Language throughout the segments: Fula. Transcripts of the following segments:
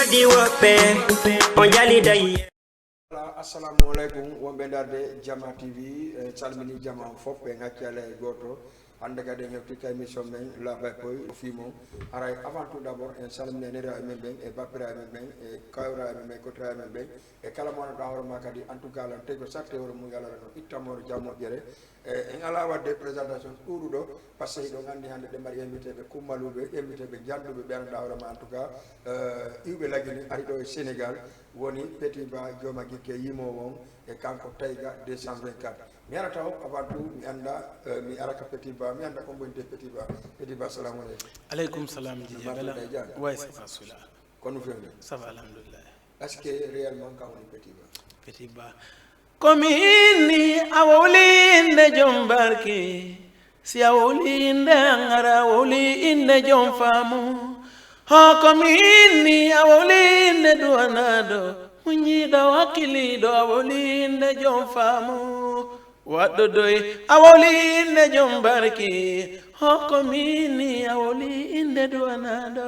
kadi woɓɓe on jalidayi. Assalamu alaikum wonɓe darde Jama TV salmini jama fof ɓe gaccale goto hande kadi en heftika émission men laaɓa koye fimo aray avant tout d'abord en salmini nera men ɓen e bappira men ɓen e kawra men ɓen kotira men ɓen e kala mo wonɗa hoorema kadi en tout cas lan tawi ko sarte hoore mum yalara no ittamore jammoƴƴere en ala wadde présentation ɗuɗuɗo par ce que ɗo gandi hande ɗe mbaɗi inviteɓe kummaluɓe inviteɓe janɗuɓe ɓe anduɗa hoorema en tout cas iwɓe laggini ari ɗo e Sénégal woni Petit Ba Joma Guikke yimowo on e kanko Tayga 224 mi ara taw avant tout mi anda mi araka Petit Ba mi anda ko bonte Petit Ba assalamu aleykum. Aleykum salam Djidji Bala way safa sula kono femde ça va alhamdulillah. est-ce que réellement ka woni Petit Ba komi inni awoli inde jom barki si awoli inde angara awoli inde jom famu ha komi inni awoli inde duwanado munyiɗo wakkiliɗo awoli inde jom famu waɗɗo doy awoli inde jom barki ha komi inni awoli inde duwanado.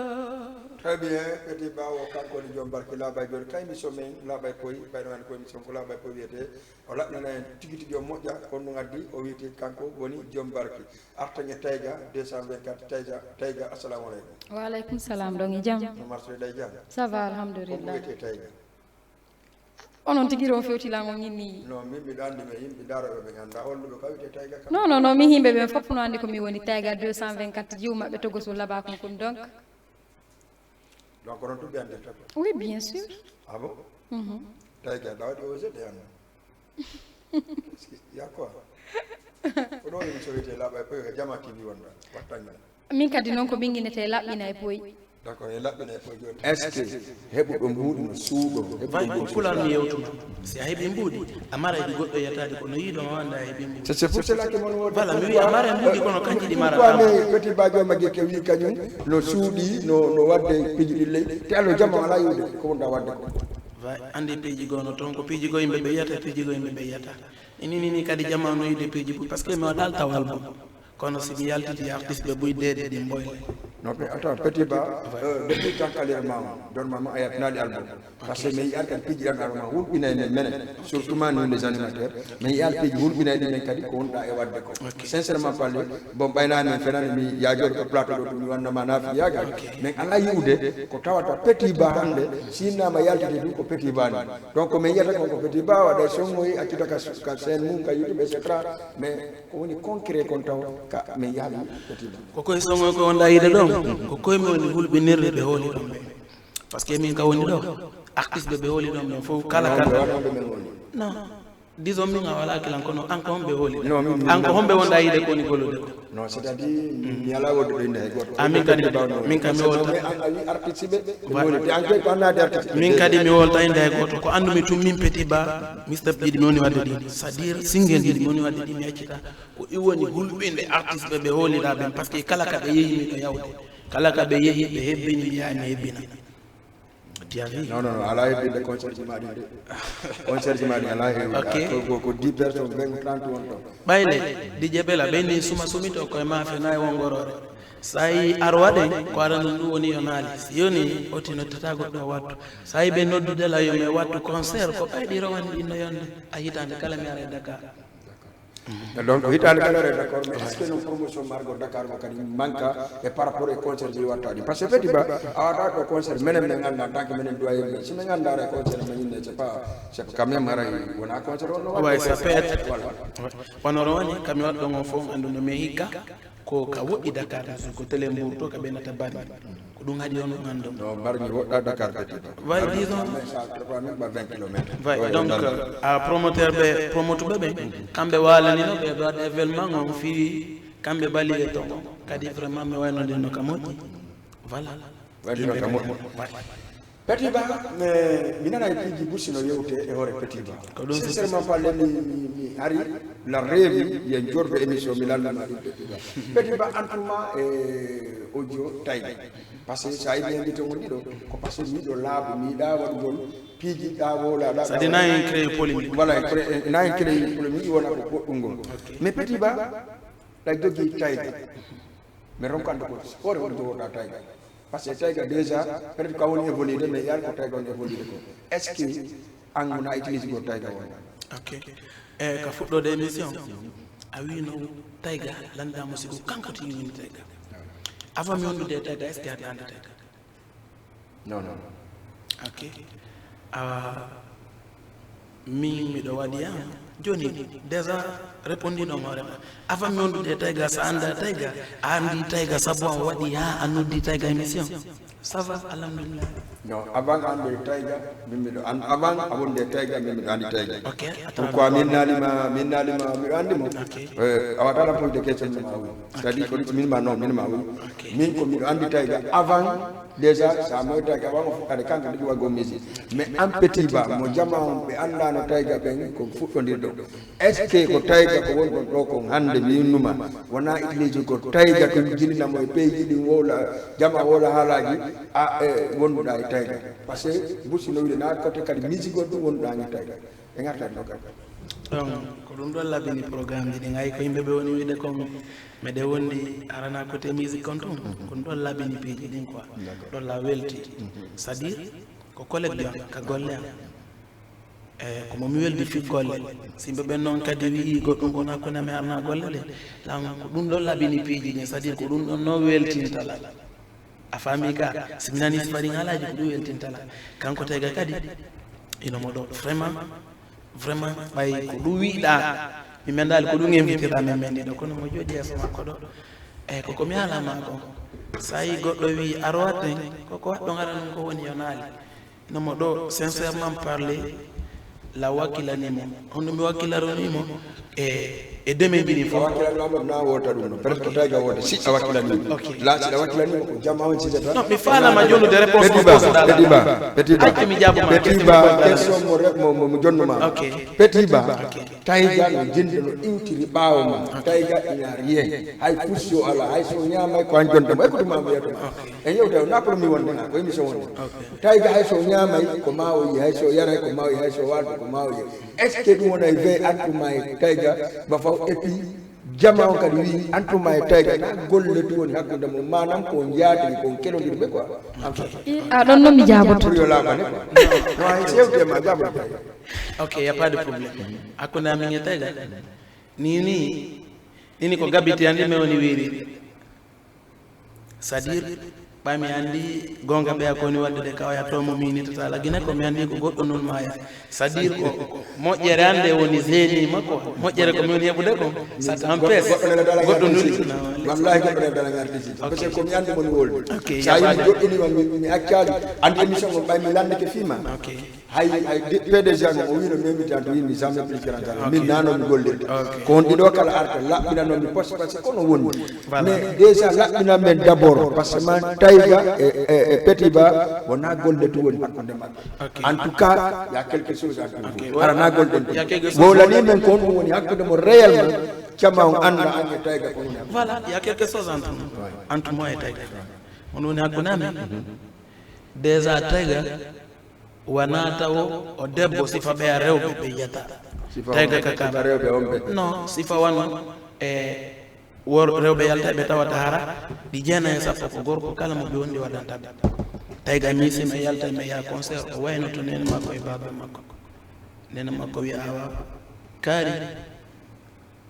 Très bien, Petit Ba o kanko ni jom barki laaɓay joni ka émission men laaɓay koye ɓayno wani ko émission ko laaɓay koye wiyete o laɓnana en tigui tigui o moƴƴa kono ɗum addi o wiyete kanko woni jom barki artagne Tayga 224 Tayga assalamu aleykum. Wa aleykum salam ɗon e jaam no martoɗa e jaam ça va alhamdulillah. ko wiyete Tayga onon tigui on fewtilango ñinni non min mbiɗa andi me yimɓe daroɓe ɓe ganda holluɓe ka wiyete Tayga kam non min yimɓe ɓe fof no andi komi woni Tayga 224 jiwmaɓe togoso laba konkum donc on tout bien de top. Oui, bien sûr. Ah bon? Tayga da waɗi osé de anna ya quoi ko ɗo émission wiyete laaɓa e poyi ko Jama TV wonɗa wattanga min kadi noon ko min guinete laɓɓina e poyi. D'accord e laɓɓina e poyi joni est ce que heɓuɗo mbuuɗi no suuɗo way ko pulanmi yewtude si a heeɓi mbuuɗi amara e goɗɗo yetade kono yiiɗo ma wanda a heeɓi mbuuɗi c'est pour cela que mon wodi voilà mi wi amara e mbuuɗi kono kanji ɗi mara mais Petit Ba Joma Guikke wi kañum no suuɗi no wadde piiji ɗi ley te allo jamma ala yiwde ko wonɗa wadde ko way andi piiji gono toon ko piiji go yimɓe ɓe yiyata piiji go yimɓe ɓe yiyata inini kadi jamma no yide piiji ɓuy par ce que mi waɗal tawal bo kono si mi yaltiti artiste ɓe ɓuydeede ɗi mboyle. non mais attends Petit Ba depuis tant qu'alir mama don mama ayat nali album parce que mais yar kan piji dan arma hulbina men menen surtout man les animateurs mais yar piji hulbina di men kadi ko wonda e wadde ko sincèrement parler bon baynani men fenani mi yaajo ko plateau do mi wonna mana fi yaga mais ala yiwde ko tawata Petit Ba hande sinama yaltide dum ko Petit Ba ni donc mais yata ko Petit Ba wada songoy accita ka sen mum ka YouTube etc mais ko woni concret kon taw ka mais yaali Petit Ba ko koye songoy ko wonda yide ɗon ko koye mi woni hulɓinirde ɓe hooli ɗon ɓe par ce que min ka woni ɗo artiste ɓe hooli ɗon ɓe fof kala non disons min a wala kilan kono an ko homɓe hooli an ko homɓe wonɗa yiide ko woni gollude non c'est à dire mi ala wodde ɗo inde hay goto min kadi min kam mi wolta artiste ɓe woni an koy ko annade artiste min kadi mi wolta inde hay goto ko andumi tum min Petit Ba Mr Jiɗi mi woni wadde ɗi c'est à dire single Jiɗi mi woni wadde ɗi mi accita ko iwoni hulɓinde artiste ɓe hoolira ɓen par ce que kala ka ɓe yehimi ɗo yawde kala ka ɓe yehi ɓe hebbini mi yaha mi hebbina non ala hebbinde concert ji maɗi de concert ji maɗi ala heewde ko 10 personnes 20 30 won ɗon ɓayle Dj Bella ɓeyni suma sumito koye maafe nayi wongorore sa yi ar waɗen ko aɗa non ɗum woni yo naali si yoni oti noddata goɗɗo wattu sa yi ɓe noddudela yo mi wattu concert ko ɓayɗi rowani ɗinno yonde a hitande kala mi ara e Dakar donc hitande kala re d'accord mais est ce que non promotion margo Dakar mo kadi manka et par rapport au concert ji wattadi parce que Petit Ba awata ko concert menen men ganda en tant que menen doyen men si men ganda re concert men yinde c'est quand même ara wona concert on way ça peut être hono woni kami waɗɗo ngo fof anduno mi hikka ko ka woɗɗi Dakar ko télé Mbour to ka ɓenata barni ko ɗum haɗi on gandon no barni woɗɗa Dakar Petit Ba way disons ba 20 km way donc a promoteur ɓe promotuɓe ɓe kamɓe walanino ɓe ɗo waɗa événement on fi kamɓe bali e ton kadi vraiment mi waynodinno ka moƴƴi voilà waynodinno ka moƴƴi Petit Ba mais mi nana piiji bursino yewte e hoore Petit Ba sincèrement parler mi ari la rêve yen jorɗo émission mi lallama ɗum Petit Ba antuma e audio Tayga par ce que sa yiɗi invité on ɗiɗo ko par ce que miɗo laaɓa mi yiɗa waɗugol piiji ɗawola sadi na en créé polémique voilà na en créé polémique wona ko goɗɗum ngol mais Petit Ba ɗa jogui Tayga mais ronkande ko hoore woni jogoɗa Tayga parce que tayga déjà peut-être ka woni évoluer mais yar ko tayga on évoluer ko est-ce que anguna utiliser ko tayga wona ok ka fuɗɗode émission a wino tayga landama sigo kanko ti wini tayga avant mi wondude tayga est ce que aɗa andi tayga non ok min miɗo waɗi joni déjà répondino hoorema avant mi wondude tayga sa anda tayga a andi tayga sabu an waɗi ha a noddi tayga émission ça va alhamdulillah non avant ande tayga min miɗo an avant abonde tayga min miɗo andi tayga ok pourquoi min nalima miɗo andi mo awatala posde question ma wi c'est à dire ko min ma non min ma wi min ko miɗo andi tayga avant déjà sa moy tayga avant o fokade kanko ɗiɗi waggo musique mais en petit ba mo jama on ɓe andano tayga ɓen ko fuɗɗodir ɗo est ce que ko tayga ko woni ɗon ɗo ko hande minnuma wona utilise ko tayga to jininamo e peyji ɗin wowla jama wowla haalaji wonduɗa e tayga par ce que busi no wiide na côté kadi musique on ɗum wonduɗa e tayga e gartani ɗo kadi donc ko ɗum ɗon labini programme ji ɗi gayi ko yimɓeɓe woni wiide comme meɗe wondi arana côté musique on tun ko ɗum ɗon labini piiji ɗin quoi ɗon la welti c'est à dire ko collecte on ka golle am komo mi weldi fi golle simɓe ɓen noon kadi wi goɗɗum kon hakkude mi arna golle ɗe lam ko ɗum ɗon labini piiji ɗin c'est à dire ko ɗum ɗon no weltintala a faami ka simi nani sifari halaji ko ɗum weltintala kanko tayga kadi inomo ɗo vraiment ɓay ko ɗum wiiɗa mi mendali ko ɗum invitira min mendiɗo kono mo jooɗi yeeso makko ɗo eyyi koko mi haalama ko sa yi goɗɗo wi aro watten koko waɗɗo gara ɗum ko woni yo naali nomo ɗo sincèrement parler la wakkilanimo hono mi wakkilaronimo e deme mbini fof wakkilanimo na wota ɗum ɗon peut être ko tayga wota siɗɗa wakkilanimo la siɗa wakkilanimo ko jamma on sijata non mi falama jonnude réponse petit mi jaabuma petit ba question mo jonnuma petit ba tayga no jinde no iwtiri ɓaawo ma tayga ina rien hay pusio ala hay so ñamay ko an jondemo e ko ɗuma mo yiyatoma en yewta na pour mi wonde ha ko émission wonde tayga hay so ñamay ko ma o yi hay so yaray ko ma o yi hay so walde ko ma o yi est ce que ɗum wona ve antuma e tayga ba faw et puis jama on kadi wi antuma e tayga na golle to woni hakkude mo manam ko jaadiri ko kelodiri ɓe quoi ɗon noon mi jaaboto pour yo laɓane quoi no hay sewte ma jaboto tayga ok y a pas de problème hakkude amin e tayga nini ko gabiti andi mi woni wiiri c'est à dire ɓami andi gonga ɓeya koni wadde de kawaya tomo minitata la guine ko mi andi ko goɗɗo noon maya c'est à dire ko moƴƴere ande woni zeni makko moƴƴere ko mi woni heɓude ko ça t'empêche goɗɗo nduli wallahi goɗɗo ne dala ngartisi parce que ko mi andi moni wolde sa yimi joɗɗinima mi accali andi émission mo ɓaymi landeke fima hay PDG mo o wino memitan to wimi jamais plus quarante ans min nanomi gollirde ko on ɗiɗo kala arta laɓɓinanomi poste par ce que kono woni mais déjà laɓɓinan men d' abord par ce que man tayga e petit ba wona golle to woni hakkude maɓɓe en tout cas y a quelque chose à trouver arana golɗen ɗum wolani men ko on ɗum woni hakkude mo réellement cama on anda an e tayga ko woni voilà y a quelque chose entre moi et tayga on woni hakkude amen déjà tayga wana taw o debbo sifa ɓe a rewɓe ɓe yiyata tayga kaka rewɓe on ɓe non sifa wan e wor rewɓe yalta ɓe tawata hara ɗi jeena e sappo ko gorko kala mo ɓe wondi waɗantaɓe tayga misima yalta mi yaha concert o wayno to nene makko e baba makko nene makko wi awa kaari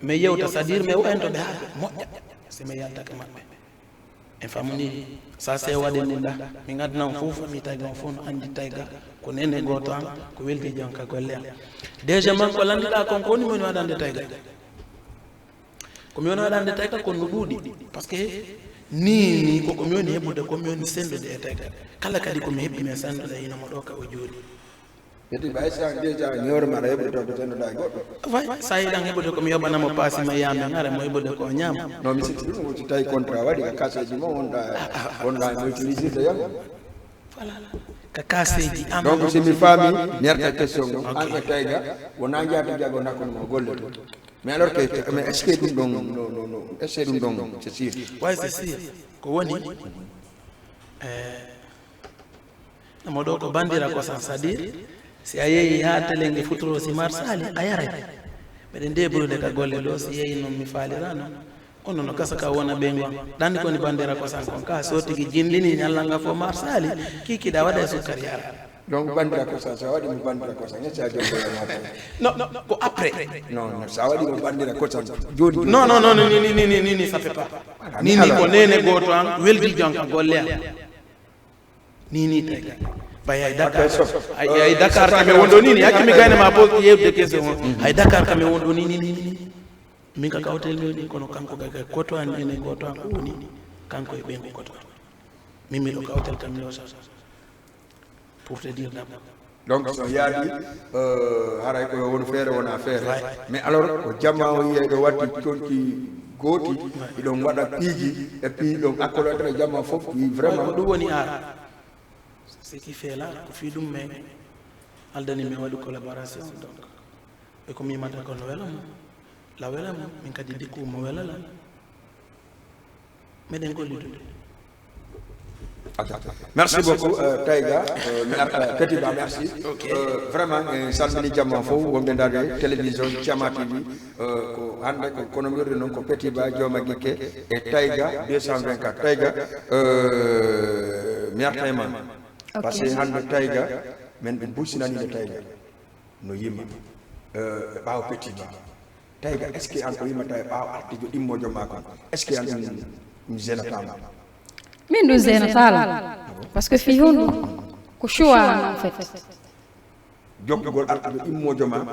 mi yewta c'est à dire mi wayntoɓe haaɓe moƴƴa simi yaltake maɓɓe en famini sa se waɗinɗa mi gaddanan fof mi tayga o fof no andi tayga ko nene goto an ko welti jonka golle am déjà man ko landiɗa kon ko woni moni waɗande tayga komi woni waɗande tayga kon no ɗuuɗi par ce que ni komi woni heɓude komi woni sendude e tayga kala kadi komi heɓɓi men sendude yinomo ɗo ka o jooɗi yeti bay sa déjà ñoore ma da heɓude to senduɗa e goɗɗo way sa yiɗan heɓude komi yoɓanamo paasima yami ara mo heɓude ko ñaama non mi sikki ɗum so tawi contrat waɗi ka kaseji mo wonɗa e utilisir de yam voilà ka kaseji am donc si mi faami mi yarta question ɗum an e tayga wona jaata jago nakkude mo golle to mais alors que mais est ce que ɗum ɗon no est ce que ɗum ɗon c'est sûr way c'est sûr ko woni namo ɗo ko bandira ko san c'est à dire si a yeehi ha telenge futuro si mar sali a yaray mbeɗe ndebrude ka golle ɗo si yeehi noon mi faalirano ono no kasaka wona bengo dandi ko ni bandera ko san kon ka so tigi jindini nyalla nga fo marsali kiki da wada su kariyara donc bandira ko sa wadi mo bandira ko sa nyacha jombo no ko après non sa wadi mo bandira ko sa jodi non ni ça fait pas ni ko nene goto an weldi jonka golle ni tega bay ay Dakar kame wondo ni akimi gayna ma pose yewde question ay Dakar kame wondo ni min ka hotel ni kono kanko ga koto an ene goto an woni kanko e bengo koto mimi lo ka hotel kam lo sa pour te dire d'abord donc so yaadi haray ko won feere wona feere mais alors ko jamma o yiye do watti tonki goti idon wada piiji et puis donc akolotre jamma fof vraiment do woni ar ce qui fait là ko fi dum me aldani me wadi collaboration donc e ko mi mata ko wela la wela min kadi dikku mo wela la meden ko lidude. Merci beaucoup Taiga Petit Ba merci vraiment salmini jamma fo wonde ndade télévision Jama TV ko hande ko kono wirde non ko Petit Ba joma gikke e Taiga 224 Taiga mi artayma parce que hande Taiga men be businani de Taiga no yima bawo Petit Ba Taiga est ce que encore yima tay bawo artijo immojo mako est ce que mi zena tama min du zena tala parce que fi hundu ko choix en fait jokkugol artude immojo ma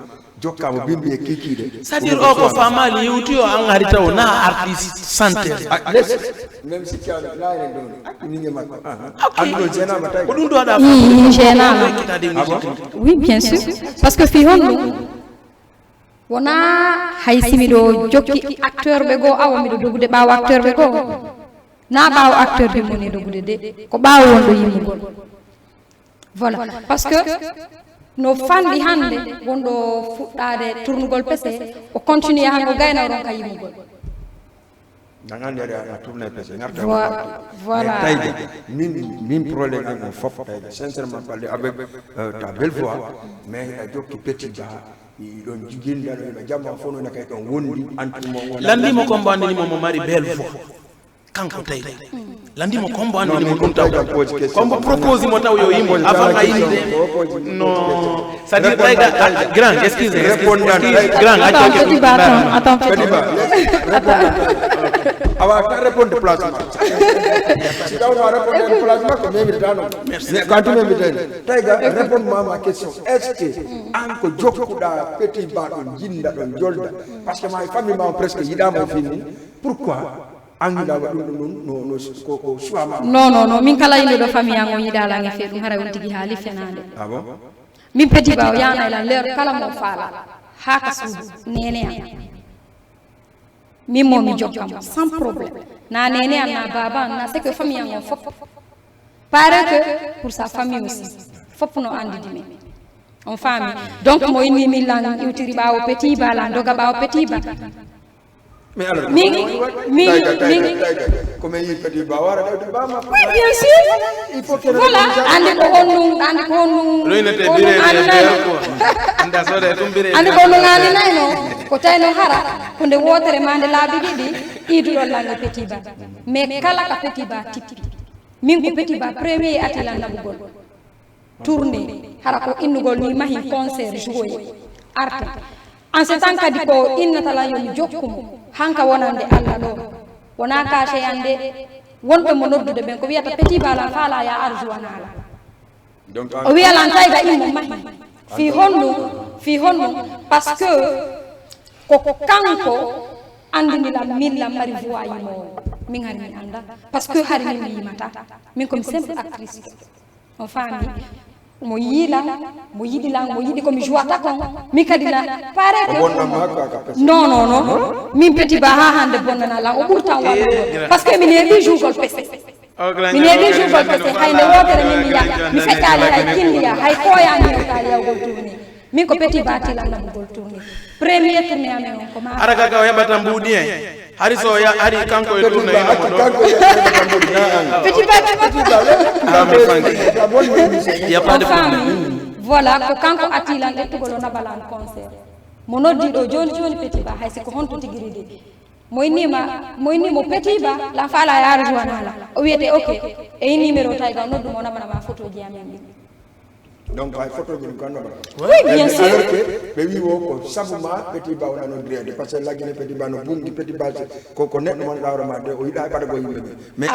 jokkama bimbi e kikide c'est-à-dire o ko famali yewti o an hari taw na artiste santé même si tiaw la ene don ni ngi makko ando zena ma tay ko dum do ada gena oui bien sûr parce que fi hundu wona hay simido jokki acteur be go awa mido dogude bawo acteur be go na bawo acteur be moni dogude de ko bawo wondo yimmugol voilà parce que no fandi hande wondo fuddade tournugol pese o continue hango gayna ron ka yimmugol dangande a tourner pese ngarta voilà Taiga min problème ak fop Taiga sincèrement parler avec ta belle voix mais jokki Petit Ba don jiginda do jamma fono na kay don wondi antumo landi mo kombo andi mo mari belle voix kanko Taiga landi mo kombo andi mo dum taw kombo propose mo taw yo yimo avant ay non ça dit Taiga grand excuse grand attends Petit Ba awa ta répondre placement si daw ma répondre placement ko même dano merci quand tu m'invites Taiga réponds-moi ma question est-ce que anko jokkuda Petit Ba don jinda don jolda parce que ma famille ma presque yidama fini pourquoi angila wa no ko suama non min kala inde do famille ango yidala ngi fe dum hara won tigi hali fenande ah bon min Petit Ba o yana la leur kala mo fala haka sudu nene mi momi jokkam sans problème na nene na baba na c'est que famille ango fop paraît que pour sa famille aussi fop no andi dimi on famille donc mo inni mi lang iwtiri bawo Petit Ba la doga bawo Petit Ba mais alors mi comme il Petit Ba wara de ba ma oui bien sûr il faut que voilà andi ko honnu loynete dire ko anda sore tumbire andi ko honnu ngani nayno ko tayno hara ko nde wotere mande laabi didi idudo langi Petit Ba mais kala ka Petit Ba tippi min ko Petit Ba premier atila nabugol tourner hara ko innugol ni mahi concert jouer arte en ce temps kadi ko innatala yomi jokkumo hanka wonande Allah do wona kache yande wonbe mo noddude ben ko wiata Petit Ba la fala ya arju wanala donc o wi ala Taiga immo mahi fi honno parce que ko kanko andini la min la mari voix yimo min hari mi anda parce que hari mi yimata min comme simple actrice on famille mo yila mo yidi ko mi jouata kon mi kadina pare que non min Petit Ba ha hande bonnana la o burtan wala parce que mi ne bi jougol pese mi ne bi jougol pese hayde wotere mi yaga mi fekali hay kindiya hay koya mi yewtali yawgol tourné min ko Petit Ba tilana gol tourné premier tourné amen ko ma araga ka hebata mbudi en hari so ya hari kanko e tourné Petit Ba y a pas de problème voilà ko kanko atilan ettugol na balan concert mo noddi do joni Petit Ba hay ko honto tigiride moynimo petit ba la fala ya rejoindre la o wiete ok e numéro Tiger noddu mo namana ma photo ji amen donc ay photo ji ko no oui bien sûr alors que be wi wo ko sabuma petit ba wona no grade parce que la gine petit ba no bungi petit ba ko net mon dawrama de o yida bada go yimbe mais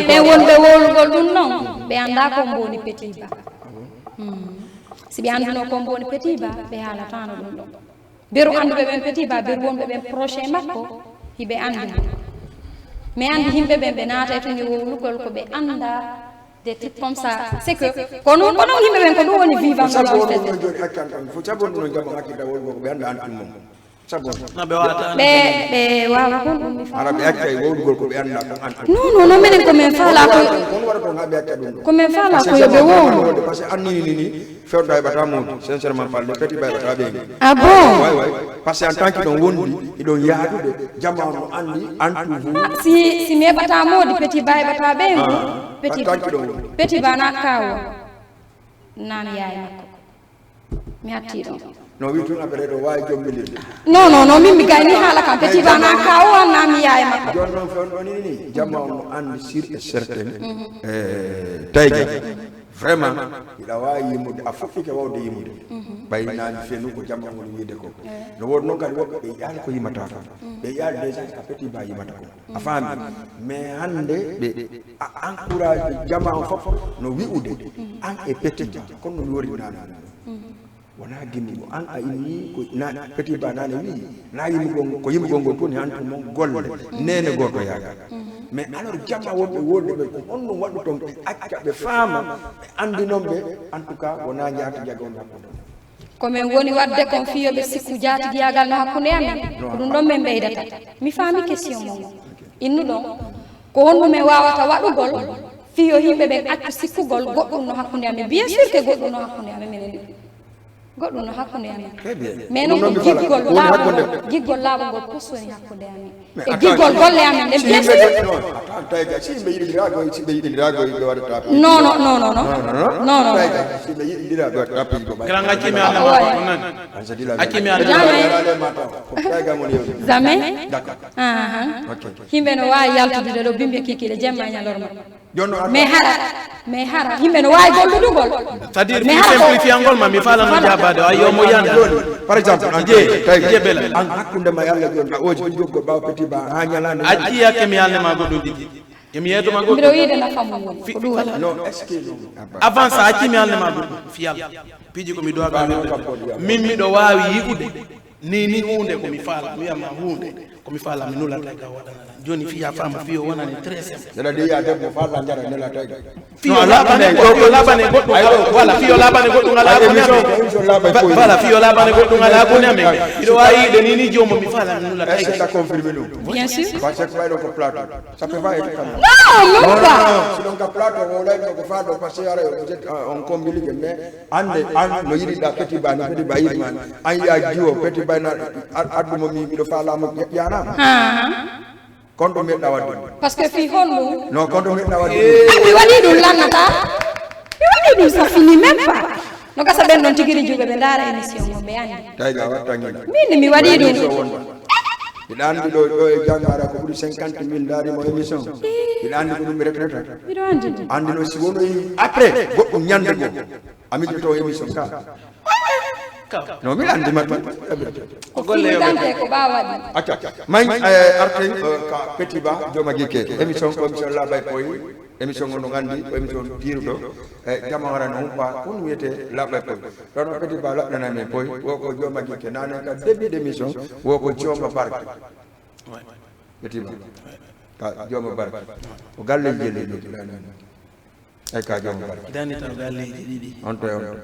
mais wonbe wolgol dum non be anda ko mboni petit ba si be andino ko mboni petit ba be hala tano dum do beru anduɓe ɓen petit ba beru wonɓe ɓen projet makko hiɓe andi mais andi yimɓe ɓen ɓe naata e to ni wowlugol ko ɓe anda des trucs comme ça c'est que kono yimɓe ɓen ko ɗum woni vivant fo sabon no jamo hakkita wolgo ko ɓe anda antum mom sabon ɓe wawa kon ɗum mi ara ɓe acca e wowlugol ko ɓe anda ko antum non minen komin faala kon wara ko ngaɓe acca ɗum komin faala ko yoɓe wowu parce que annini ni fewdo heɓata mawdi sincèrement parle petit ba heɓata ɓeyni ah bon way par ce que en tant que ɗon wondi iɗon yaadude jamanu andi antu si mi heɓata mawdi petit ba heɓata ɓeygu petit ba na kawo nan yaye makko mi hatti ɗon no wi tun aɓere ɗo wawi jommilirde non min mi gayni haala kam petit ba na kawo na mi yaye makko joni noon fewɗo ni jamanu andi sur et certain Tiger vraiment ila wawi yimude a foffike wawde yimude baynani fenu ko jamma woni wiide ko no wodi noon kadi woɓɓe ɓe yaali ko yimata ko ɓe yaali déjà ka petit ba yimata ko a faami mais hande ɓe encourage jamma o fof no wi'ude an e petit ba kono no mi wori nani wona gimmigo an a inni ko petit ba nane wi na yimugol ko yimugol ngol toni hantu mon golle nene goto yaga mais alors jamma wonɓe wonde ɓe ko honɗum waɗu toon ɓe acca ɓe faama ɓe andi noon ɓe en tout cas wona jaati jagonde hakkude komin woni wadde kon fiyoɓe sikku jaatigiyagal no hakkude amen ko ɗum ɗon min ɓeydata mi faami question mon innu ɗon ko honɗumen wawata waɗugol fiyo yimɓe ɓen accu sikkugol goɗɗum no hakkude amen bien sûr que goɗɗum no hakkude amen minen goɗɗum no hakkude amen mais noon ko giggol laabugol pus woni hakkude amen e giggol golle amen ɗe bien sûr si ɓe yiɗidiragoy si ɓe yiɗidiragoy ɓe waɗata non si ɓe yiɗidira ɓe waɗata piigo grand accimi alama ko nan accimi alama ko Tiger mon yewde jamais yimɓe no wawi yaltudude ɗo bimɓe kikile jemma ñalorma mais hara yimɓe no wawi golludugol c'est à dire mi simplifie ngol ma mi falano jabade ayo mo yanda par exemple je bela an hakkunde ma yalla joni oji joggo baw petit ba ha nyalande acci yakke mi yalne ma goɗɗum ɗiɗi emi yeeto ma goɗɗum mbiɗo wiide nafamu woni ko ɗum wala non est ce que avant ça acci mi yalne ma goɗɗum fiyal piiji komi dowa ɓe min miɗo wawi yiɓude ni hunde komi faala mi wiyama hunde komi faala mi nulata ga waɗanala joni fiya fama fiyo wonani très simple cela dit ya debbo faala jara nela Tiger fiyo laɓane laɓane goɗɗum voilà fiyo laɓane goɗɗum ala kone amen voilà fiyo laɓane goɗɗum ala kone amen iɗo wawi yiɗe ni jomo mi faala mi nulata est ce que confirme ɗum bien sûr parce que ɓayɗo ko plateau ça peut pas être comme non si ɗon ka plateau o layɗo ko faɗo par ce que ara on combiligue mais ande an no yiɗiɗa petit ba ni petit ba yiɗima an yiya jiwo petit ba na addumo mi miɗo faalama yanama kon ɗum meɗɗa wadde parce que fi honɗum non kon ɗum meɗɗa wadde mi waɗi ɗum lannata mi waɗi ɗum ça fini même pas no gasa ɓen ɗon tigiri juɓe ɓe ndaara émission mo ɓe andi Tiger wattangina min mi waɗi ɗum mbiɗa andi ɗo e jangara ko ɓuuri 50.000 daarimo émission mbiɗa andi ko ɗum mi retraite mbiɗo andi andi noon si wonoyi après goɗɗum ñande go amiɗo to émission ka non mbiɗa andi mat ko fulidante ko ɓawaɗi acca may arten ka petit ba joma guikke émission ko émission labay koy émission o no gandi ko émission tiruɗo jama warano humpa kon wiyete labay koy ɗon o petit ba laɓɗanami poy woko joma guikke nane ka début d' émission woko joma barke petit ba ka joma barke o galleji jeleɗi ɗani ay ka joma barke dani taw galleji ɗiɗi on to on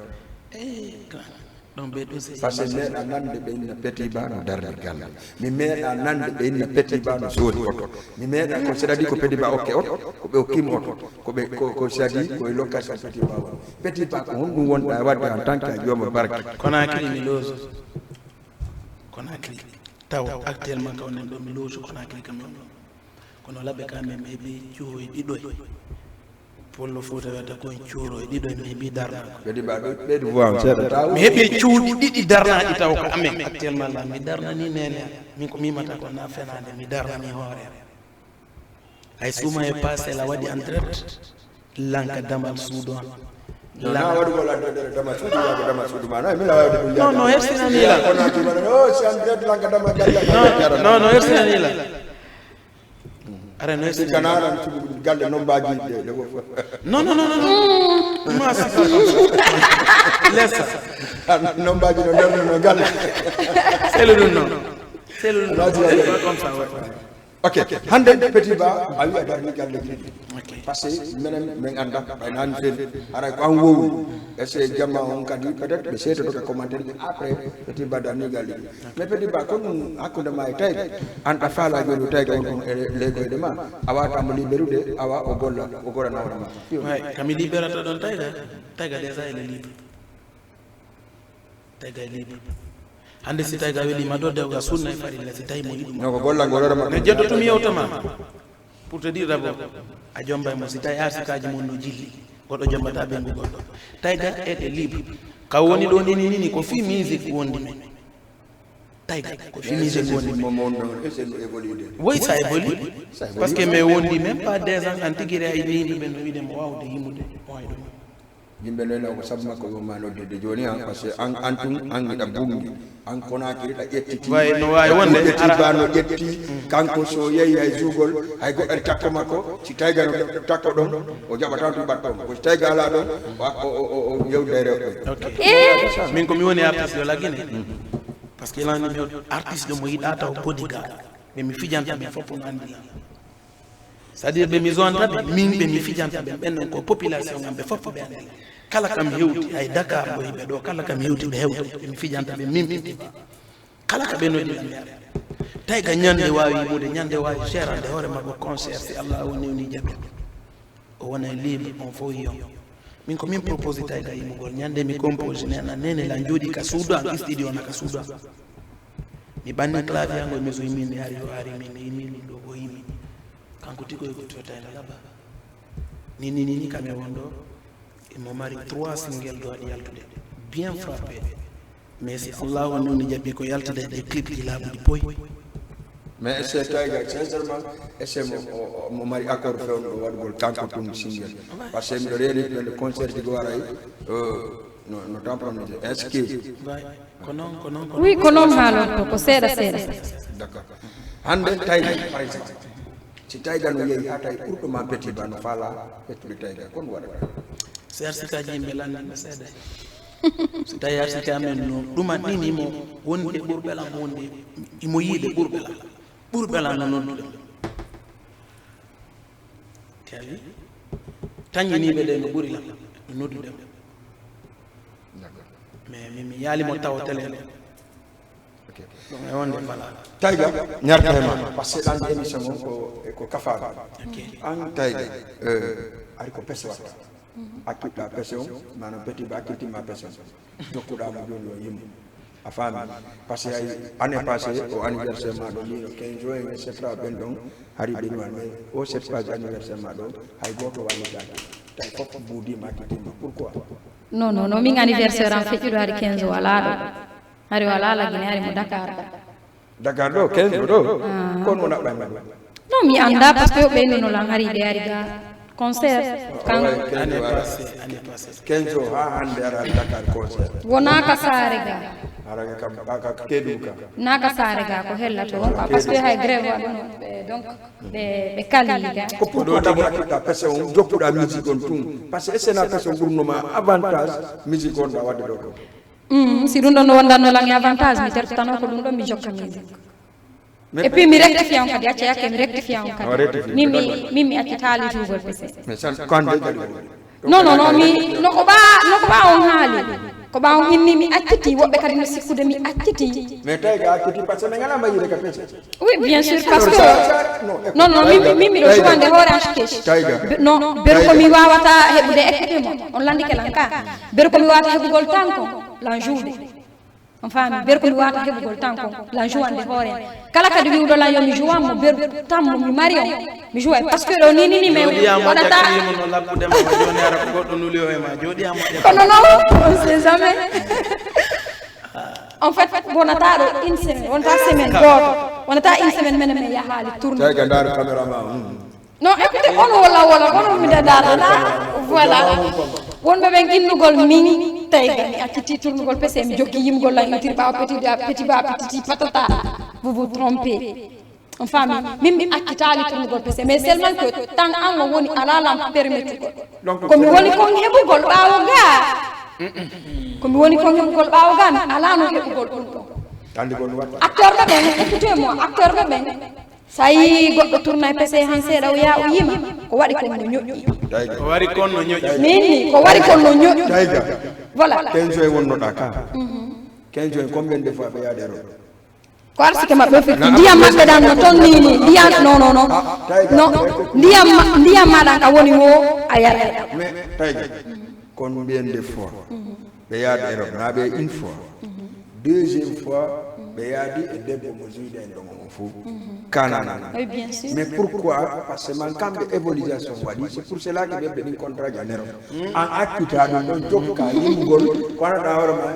ɗon ɓe ɗo par ce que meeɗa nande ɓe inna petit ba no darde galle mi meeɗa nande ɓe inna petit ba no zone oto mi meeɗa ko c'est à dire ko petit ba okke oto koɓe okkima oto koɓe ko c'est à dire koye location petit ba won petit ba ko honɗum wonɗa wadde en tant que a jooma barke Conakry mi loge Conakry taw actuellement kawnen ɗo mi loge Conakry kam on ɗo kono laɓe kamen ɓe ɓe joyi ɗiɗoy pollo fuuta wiyata kon cuuro e ɗiɗo mi heeɓi darna Petit Ba ɓeydi voix seeɗa taw mi heeɓi cuuɗi ɗiɗi darnaɗi taw ko amen actuellement la mi darnani nene min ko mimata ko na fenade mi darnani hoore hay suma e passé la waɗi entret lanka damal suudu on na waɗi ko landede dama suudu waɗo dama suudu ma no mi la wawde ɗum non non hersinanila konati waɗa o si andret lanka dama galle non non hersinanila are no si kanaran sugu galle nombaji de fof non non non non ma sa lessa nombaji no nder no galle c'est le non c'est le comme ça ok hande Petit Ba a wi a darni galle ji par ce que minen min anda ɓay nani fen ara ko an wowi e ce jamma on kadi peut être ɓe seedoto commentaire ji après Petit Ba darni galle ji mais Petit Ba kon ɗum hakkude ma e Tayga an ɗa faala joni Tayga on kon e leygoyde ma a watamo libérude awa o golla nawra ma ouais kami libérata ɗon Tayga déjà elle est libre Tayga est libre hande si Tayga welima ɗo dewga sunna e farilla si tawi mo yiɗi non ko gollal ngol rema ne jeddotumi yewtama pour te dire d'abord a jombay mo si tawi arsikaji mon no jilli goɗɗo jombata ɓengu goɗɗo Tayga est libre ka woni ɗo nini ko fi musique wondi men Tayga ko fi musique wondi men momon non essaye de évoluer oui ça évolue parce que mais wondi même pas 2 ans an tigui ay yimɓe ɓe no wiidemo wawde yimmude point ɗum yimɓe noyno ko sabu makko yo ma noddide joni han par ce que an tun an giɗa bungi an Konakiri ɗa ƴettiti way no wawi wonde Ba no ƴetti kanko so yeehi hay jugol hay goɗɗo ari takko makko si Tayga no takko ɗon o jaɓata to batton ko si Tayga ala ɗon o yewde rewɓe ok min komi woni artiste yo laggine par ce que ilani mi artiste mo yiɗa taw bodyguard ɓe mi fijanta ɓe fof no andi c'est à dire ɓe mi zontaɓe min ɓe mi fijanta ɓe ɓennon ko population gam ɓe fof ɓe andi kala kam hewti hay Dakar ɗo yimɓe ɗo kala kam hewti ɓe hewta ɓe mi fijanta ɓe min ɓe kala ka ɓe noddi mi ara Tayga ñande wawi yimude ñande wawi gérande hoore makko concert si Allah woni jaɓi o wona libre on fo yiyon min ko min propose Tayga yimugol ñande mi compose nena nene la jooɗi ka suudan studio na ka suudan mi ɓanni clavier angol mi so yimmin mi ari o ari min mi yimmin ɗo ko yimi kanko tigoy ko to Tayga laba ni kame wonɗo mo mari 3 single do waɗi yaltude bien frappé mais si Allah woni jaɓi ko yaltude des clips ji laaɓuɗi boy mais c'est Tayga sincèrement c'est mo mari accord fewno ɗo waɗugol kanko tun single par ce que miɗo reeni ɗonde concert ji go waray no tampronide est ce que ko noon oui ko noon haalotto ko seeɗa d'accord hande Tayga par exemple si Tayga no yeehi ha tawi ɓurɗoma Petit Ba no faala hettude Tayga kon waɗata si arsikaji yimɓe landanɓe seeɗa so tawi arsika men no ɗuman ɗinimo wonde ɓurɓelam wonde imo yiide ɓurɓelam no nodduɗe tawi tañiniɓe ɗe no ɓuri lam no nodduɗe mais mimi yaalimo taw télé ɗum e wonde fala Tayga ñartema par ce que ɗan émission o ko kafaɗo an Tayga ari ko pese watta akkiɗɗa pese o manam Petit Ba akkittima pese o jokkuɗamo joni o yimɓe a faami par ce que ay année passé o anniversaire maɗo mino 15 juin et cetera ɓen ɗon hari ɓenwan mais o 7 page anniversaire maɗo hay goto wallitaki tawi fof buudima akkittima pourquoi non min anniversaire am feƴƴuɗo hari 15 wala ɗo hari wala lagine hari mo Dakar ɗo 15 ɗo kon mo naɓɓa men non mi anda par ce que ɓeynuno lan hari de hari ga concert kan année passée 15 jours ha hande ara Dakar concert wona ka saare ga araga kam ka kedu ka naka saare ga ko hellato wonko par ce que hay grève waɗuno donc ɓe kali ga ko pour ɗo tabo akkiɗa pese on jokkuɗa musique on tun par ce que essena pese on ɓurnoma avantage musique on ɗa wadde ɗo ɗo si ɗum ɗon no wondanno lan e avantage mi tertano ko ɗum ɗon mi jokka musique et puis mi rectifie on kadi acca yakke mi rectifie on kadi min mi accitali jougol pese mais san kande kadi non mi no ko ɓa on haali ko ɓa on immi mi acciti woɓɓe kadi no sikkude mi acciti mais Tayga acciti par ce que mi ngala mayire ka pese oui bien sûr parce que non min miɗo jouwande hoore an keeci non beru komi wawata heɓude ekkite mo on landike lan ka beru komi wawata heɓugol tan ko lan joude on faami ber ko mi wata heɓugol tan ko la jouande hoore kala kadi wiwɗo la yo mi joua mo ber tammo mi mari on mi joua par ce que ɗo ni mais wonata no labbudema joni ara ko goɗɗo nuli o e ma joɗiyamo kono non on sait jamais en fait wonata ɗo une semaine wonata semaine goto wonata une semaine mene mi yahaali tourne tawi gandare caméra ma non écoutez on wala kono mi dadana voilà wonɓe ɓen innugol min tawi mi acciti tournugol pese mi jokki yimgol lan intiri ɓawa petit ba petiti patata vous vous trompez on faami min mi accitali tournugol pese mais seulement que tan an o woni alalam permettigol komi woni kon heɓugol ɓawo ga komi woni kon heɓugol ɓawo ga mi alano heɓugol ɗum ɗon acteur ɓe ɓen écoutez moi acteur ɓe ɓen sa yi goɗɗo tourna e pese han seeɗa o yaa o yima ko waɗi kon no ñoƴƴi ko wari kon no ñoƴƴi minni ko wari kon no ñoƴƴi Taïga voilà 15 jours wonnoɗa ka 15 jours combien de fois ɓe yaade ero ko arsike maɓɓe firti ndiyam maɓɓe ɗan no toon nini ndiyam non ndiyam maɗan ka woni wo a yarata mais Taïga combien de fois ɓe yaade ero na ɓe une fois deuxième fois ɓe yaadi e debbo mo juuɗe en ɗomo mo fof kananana oui bien sûr mais pourquoi parce que man kamɓe évaluation waɗi c'est pour cela que ɓeɓɓe ɗin contrat janero an accita ɗum ɗon jokka yimgol ko anata hoorema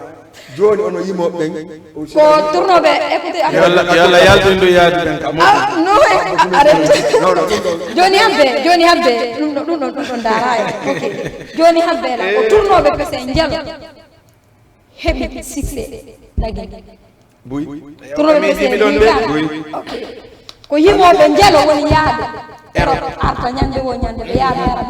joni ono yimoɓe ɓen ko tournoɓe écoutez yalla yaltoyndo yaadi ɓen ka non arrête joni habde ɗum ɗon daraya ok joni habde la ko tournoɓe pese jalo heɓi succès lagui buy tournoɓe pese ko yimoɓe jalo woni yaade ero arta ñande wo ñande ɓe yaade ara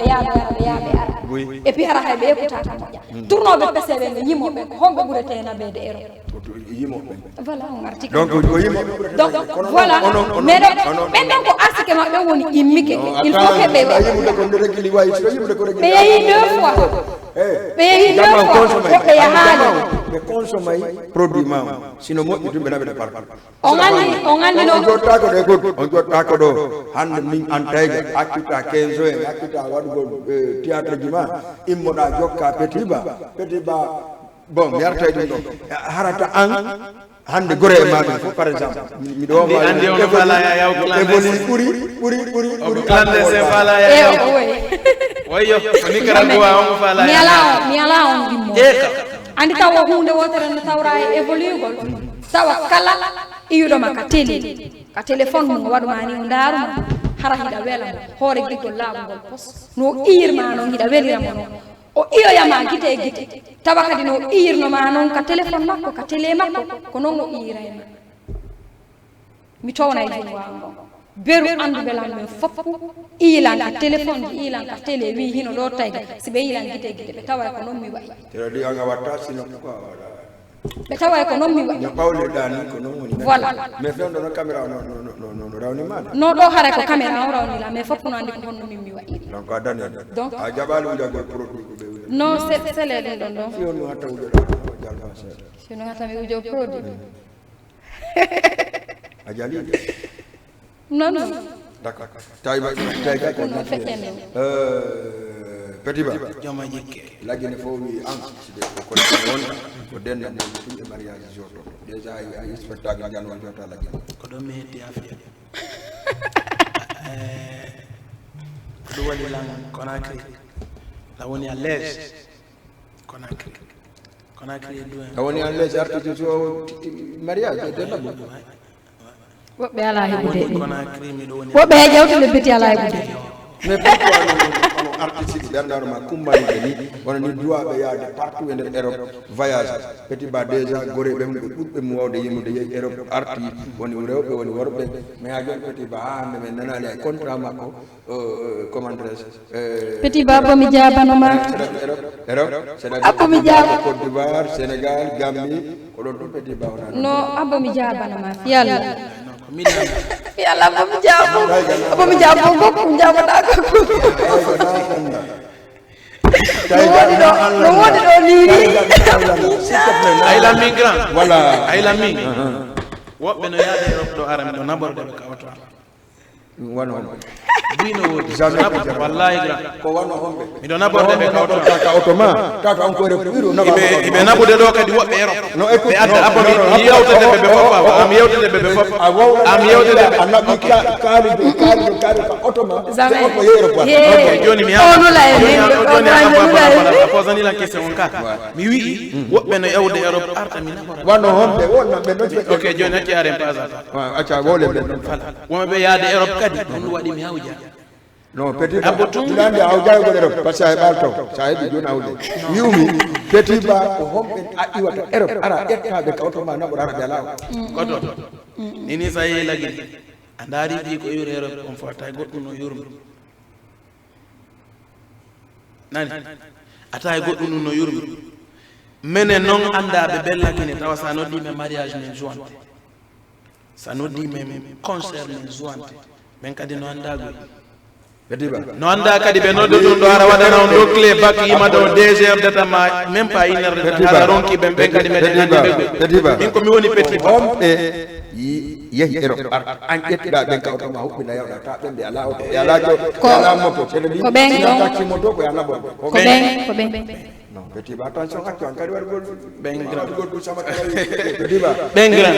et puis ara hay ɓe ekkutata moƴƴa tournoɓe pese ɓe ɓe yimoɓe ko homɓe ɓurete naɓede ero yimoɓe voilà on article donc ko yimoɓe donc voilà mais ɓen ɗon ko arsike maɓɓe woni immike il faut que ɓe yimude ko régli wayi so yimude ko régli ɓe yeehi 2 fois ɓe yeehi 2 fois woɓɓe yahaali ɓe consommay produit ma sino moƴƴi tumɓe naɓeɗe partout on andi on jottako ɗo goɗɗo on jottako ɗo hande min an Taïga accita 15 jours en accita waɗugol théâtre ji ma immoɗa jokka petit ba bon mi yarta ɗum ɗo harata an hande gore e maɗum fof par exemple miɗo andi ono fala yaw évolue ɓuuri clandestin fala yaw wayyo ni Nicaragua on fala mi ala on gimmo andi taw hunde wotere no tawra e évoluegol tawa kala iyuɗoma ka téléphone mum waɗuma ni o daruma hara hiɗa welamo hoore guiggol laɓugol pos no iyirma noon hiɗa weliramo noon o iyoyama guite e guite tawa kadi no iyirnoma noon ka téléphone makko ka télé makko ko noon o iyirayma mi towna e jungo am ɗon beru anduɓe lan men fof iyilan ka téléphone ji iyilan ka télé wi hino ɗo Taïga si ɓe iyilan guite e guite ɓe tawa ko noon mi wayi teɗi anga watta sino ko waɗa ɓe tawa ko noon mi wayi no ɓawleɗa ni ko noon woni voilà mais fewno no caméra no rawni maɗa non ɗo hara ko caméra o rawnila mais fof no andi ko honno min mi wayi donc a dani donc a jaɓali wujagol produit ko ɓe wuja non sele ɗum ɗon ɗon si on no hatta wujoɗa jalma seeɗa sino hattami wujo produit a jali non d'accord Taïga ko feƴƴen petit ba joma jikke laggine fof wi an siɓe ko won ko denne mo tumɓe mariage joto déjà a spectacle janwa jota laggine ko ɗon mi hetti afiya ko ɗum waɗi lan Conakry la woni à l'aise Conakry e duwen a woni en les artiste so mariage e denne mo woɓɓe ala heɓude Conakry miɗo woni woɓɓe he ƴewtele beti ala heɓude mais pourquoi on artiste ɓerndaroma kummanide ni wona ni droit ɓe yaade partout e nder Europe voyage petit ba déjà gore ɓen ɓe ɓuɗɓe mo wawde yimude yehi Europe arti woni rewɓe woni worɓe mais ha joni petit ba ha hande men nanani e contrat makko comment dirais petit ba bomi jabanoma Europe abbomi jaba Côte d'Ivoire Sénégal Gambie ko ɗon ɗum petit ba wona non abbomi jabanoma fiyalla mi yalla bomi jabo gokku jaboɗa gokku no woni ɗo liri aylan min grand voilà aylan min woɓɓe no yaade Europe ɗo ara miɗo naɓorɗe ɓe kawata wano hombe Dino wodi. Jamais. Wallahi gra. ko wano hombe Mi do naborde be kawto. ka automa tata on ko re biro na Ibe nabude do kadi wobbe Europe. no e Be adda abbo mi yewtede be fofa. Am yewtede be fofa. Am yewtede be annabi kaali ka automa Jamais. ko yero quoi Okay, joni mi Oh, no la e joni men. posani la question on kaka. Mi wi wobbe no yewde Europe arta mi nabora. wano hombe wonna be no Okay, joni acci are pasa. acha wole be Won be yaade Europe kadi on wadi mi hawja. non petit Abbo tum. tilande aw jago Europe parce que ay balto sa hebi joni awde yumi petit ba ko hombe a iwata Europe ara etta be ka automa na bora be law Koto. Nini sa yelagi. Andari di ko yure Europe on fota goddo no yurmi. Nani? Ata goddo no yurmi. Mene non anda be bella kine tawa sa no di me mariage men jointe. Sa no di me concert men jointe. Men kadi no anda go. petit ba No anda kadi be no do ara wadana on do clé bak yima do 2 heures data ma même pas 1 heure de temps ronki be kadi meden ande Petit Ba. min ko mi woni petit ba. hombe yehi Europe an ƴettiɗa ɓen ka automa huɓɓina yawɗa ta ɓen ɓe ala auto ɓe ala jo ɓe ala moto cele ɗi ko ɓen ɗon. taxi moto ko ala bon ko ɓen non petit ba attention accu an kadi waɗi gol Ben grand. gol ɗum sama kadi petit ba Bengra.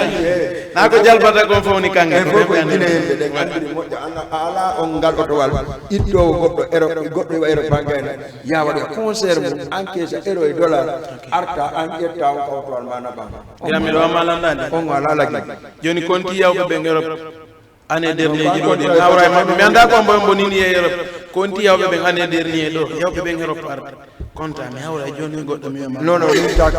Na ko jalbata ko fawni kanga. e fof ko dine yimɓe ɗen andiri moƴƴo a ala on ngal autowal iɗɗowo goɗɗo Europe goɗɗo iwa Europe bangayna ya waɗa concert mum encaisse euro e dollar arta an ƴetta on kawtowal ma naɓanga Gira mi do amalandande. on ala lagui Joni konti yawbe be Europe. Année dernière jido de nawra mabbe mi anda ko mbo bonini e Europe. Konti yawbe be année dernière do yawbe be Europe par. Konta mi hawra joni goddo mi ma. non non ɗum ta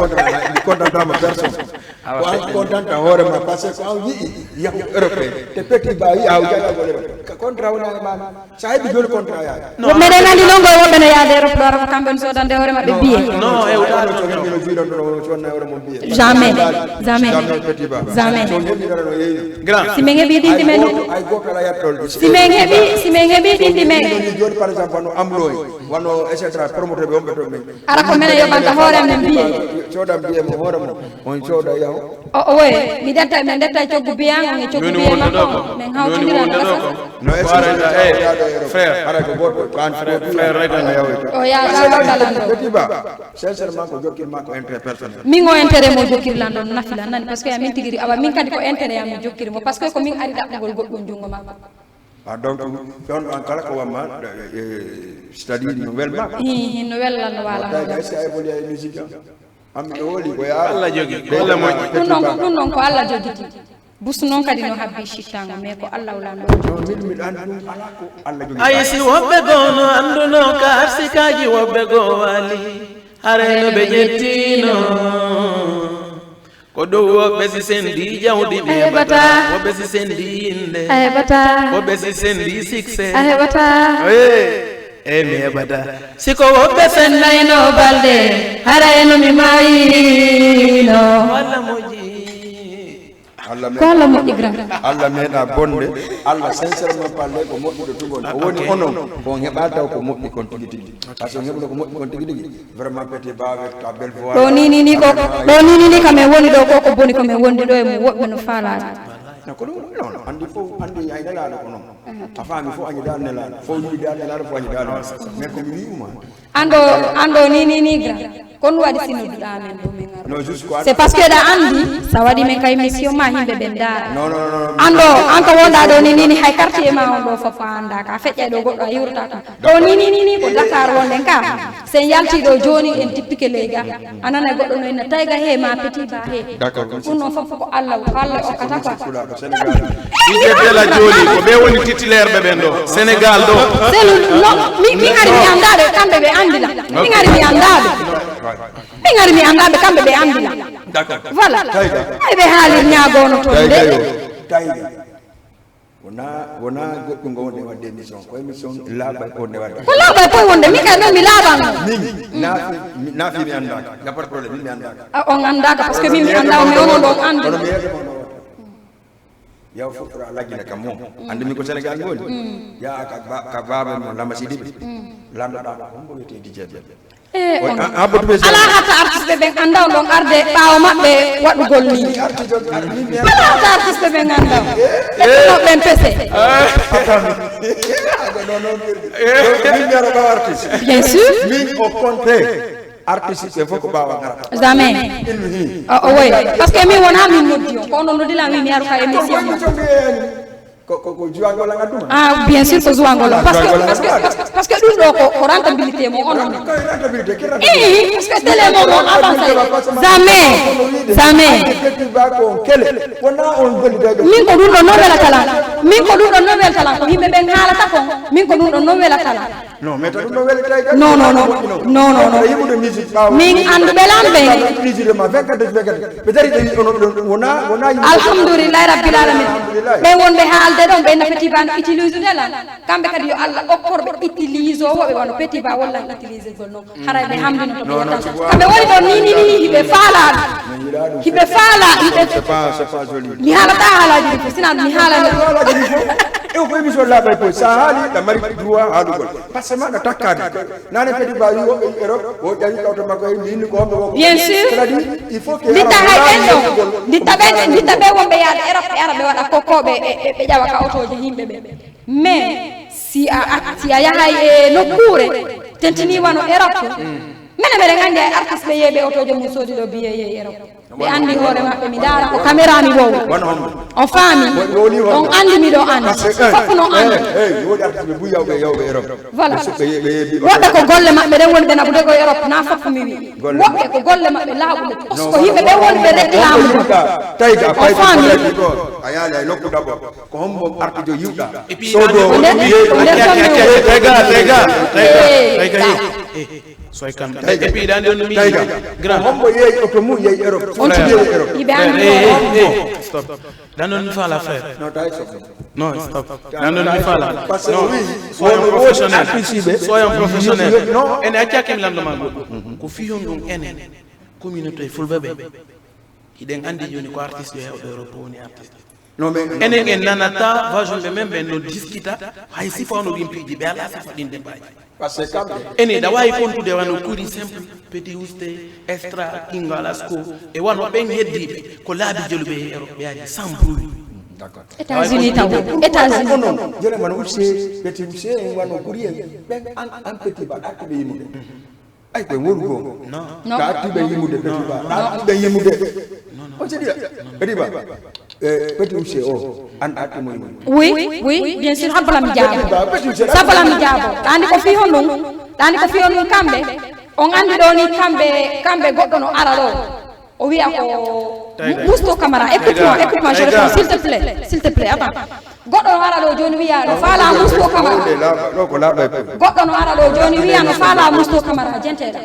contantama personne ko an contanta hoorema par ce que an yii yahu Europe te petit ba yi aw jagagol Europe contrat wonani mama sa heɓi joni contrat yaade woɓɓe ɗen andi ɗon koye woɓɓe no yaade Europe ɗo ara ko kamɓe sodande hoore maɓɓe biye Non, e wudaro coguino juuɗon ɗo sonna hoore mum biye Jamais. Jamais. petit ba Jamais. so heɓinara no yeeyi Grand. si min heeɓi ɗinɗi men ay goto ala yattol si min heeɓi ɗinɗi men ni joni par exemple wano amlo en wano et cetera promoteur ɓe wonɓe toon ɓen ara ko minen yoɓanta hoore men biye cooda biye mo hoore mum on cooda yahu o woye mi ɗetta min ɗetta coggu biyan on e coggu Joni biye wonde do makko ko. min Joni hawtodira wonde do gasa ko. no est Frère. ara ko goto ko an Frère rek ana yahu o yaata ɗalan ɗo petit ba sincèrement ko jokkirma ko intérêt personnel min o intérêt mo jokkirlan ɗon nafila nani par ce que amin tigiri awa min kadi ko intérêt am mi jokkiri mo par ce que ko min ari ɗaɓɓugol goɗɗum jungo makko donc ɗon ɗon kala ko wamma c'est à dire no welma hinno wellanno wala tawi est ce que a évolué e musique am ɗo woli ko yaa Allah jogi. Allah moƴƴi. ɗum ɗon ko Allah jogiti busu noon kadi no habbi cittango mais ko Allah wulanɗo min miɗo andi ɗum ala ko Allah jogi Ay si wobbe go no anduno ka arsikaji wobbe go wali. Hareno be jettino. Ko do wobbe si sendi jawdi be bata. Wobbe si sendi inde. heɓata Wobbe si sendi succès. a heɓata E mi heɓata. Siko wobbe sennayno balde harayno mi mayino walla moƴƴi. Allah ko Allah moƴƴi grand Allah meeɗa bonde Allah sincèrement parlé ko moƴƴuɗo tugol o woni onon ko on heɓa taw ko moƴƴi kon tigi tigi par ce que on heɓuno ko moƴƴi kon tigi tigi vraiment petit bawe ta belle voix ɗo ni ni kamin woni ɗo ko ko boni komin wondi ɗo e mo woɓɓe no falade ko ɗum non andi fof andi ay nelaɗo ko noon a faami fof añi dal nelaɗo fof yiɗi dal nelaɗo fof añi dal mais komi wi'uma ando ni grand kon waɗi sinnoduɗa men ɗo min non juste ko c'est parce que ɗa andi sa waɗi men kay mission ma yimɓe ɓen daara non non non ando an ko wonɗa ɗo ni hay quartier ma on ɗo fof a anda ka feƴƴa ɗo goɗɗo a yurta kam ɗo ni ko Dakar wonɗen ka sen yalti ɗo joni en tippike leyga anana goɗɗo no enna tayga he ma petit ba he d'accord ɗum noon fof ko Allah okkata quoi ko Sénégal Ije bela joli ko be woni titulaire be ben do. Sénégal do. selu no mi ari mi andaɓe kamɓe ɓe andila min ari mi andaɓe kamɓe ɓe andila d'accord voilà Tayga. ay ɓe haalir ñagono toon de tayga wona goɗɗum ngo wonde wadde émission ko émission laaɓa ko wonde wadde ko laaɓay koye wonde min kay ɗon mi laaɓanno naafi mi andaka y a pas de problème min mi andaka on andaka par ce que min mi andama mais onon ɗon andi kono mi yeedema no wata yaw fotora laggine kam moom andumi ko Sénégal ngoni ya ka baaba mo lamba sidiɓe landoɗa hombo wiyete Dj ala hata artiste ɓe gandaw ɗon arde ɓawa maɓɓe waɗugol ni ala hata artiste ɓe gandaw ɓen pese bien sûr min au contraire artiste ɓe fof ko ɓawa ngara jamais oui parce que min wona min noddi on ko onon noddila wi mi yaru ka émission ko juwangol nga duma bien sûr ko juwangol parce que ɗum ɗo ko rentabilité mo onon parce que télé mo on avance jamais min ko ɗum ɗo novel talan ko yimɓe ɓen haalata kon min ko ɗum ɗo novel talan non mais ɗum no welata non min anduɓe lamɓe alhamdoulillahi rabbil alamin ɓe wonɓe haalde ɗon ɓe no petit ba no utilise ndelan kamɓe kadi yo Allah okkorɓe utilise o woɓe wano petit ba walla utilise gol noon haray ɓe hamdino to ɓe yettata kamɓe woni ɗon ni hiɓe faala mi haalata haalaji ɗi fo sinan mi haalani e ko émission laaɓay koy sa haali ɗa mari droit haalugol par ce que maɗa takkade nane kadi ba wi woɓe Europe o ƴawi kawto makko e minni ko homɓe bien sûr il faut que nditta hay ɓen ɗo nditta ɓe wonɓe yaade Europe ɓe ara ɓe waɗa kokkoɓe ɓe ƴawa ka otoje yimɓe ɓe mais si a yahay e nokkure tentini wano Europe mene mbeɗen andi ay artiste ɓe yeeɓe otoje mum soodi ɗo biye yeeyi Europe ɓe andi hoore maɓɓe mi daara ko caméra mi wowo on faami on andi miɗo andi fof no andi voilà woɓɓe ko golle maɓɓe ɗen woni ɓe naɓude ko Europe na fof mi wi woɓɓe ko golle maɓɓe laaɓude ko yimɓe ɓe woni ɓe réclame on faami a yaali ay nokku d'abord ko hombo artijo yiwɗa soy kam e puis dan don mi grand hombo yeey auto mu yeey Europe stop dan don fa la faire non stop dan don mi fa la parce que oui soyons professionnels en acca kim lam ma go ko fiyon dum enen communauté fulbe iden andi joni ko artiste yo Europe woni artiste non mais enen en nanata version be membe no discuta hay sifono bimpiji be ala sifa dinde baji parce que kam ene da way kontude wano kuri simple petit uste extra kingalasco e wano ben heddibe ko laabi jolube Europe yaadi sans bruit d'accord États-Unis taw États-Unis non jere man usse petit usse wano kuri ben an petit ba akbe yimude ay ko worgo non ka akbe yimude petit ba akbe yimude on se dit petit ba petit usse o an akbe yimude oui bien sûr habala mi jaabo andi ko fi honum kamɓe on andi ɗo ni kamɓe goɗɗo no ara ɗo o wiya ko Mousto Camara écoute-moi je réponds s'il te plaît attends goɗɗo no ara ɗo joni wiya no faala Mousto Camara goɗɗo no ara ɗo joni wiya no faala Mousto Camara jenteɗa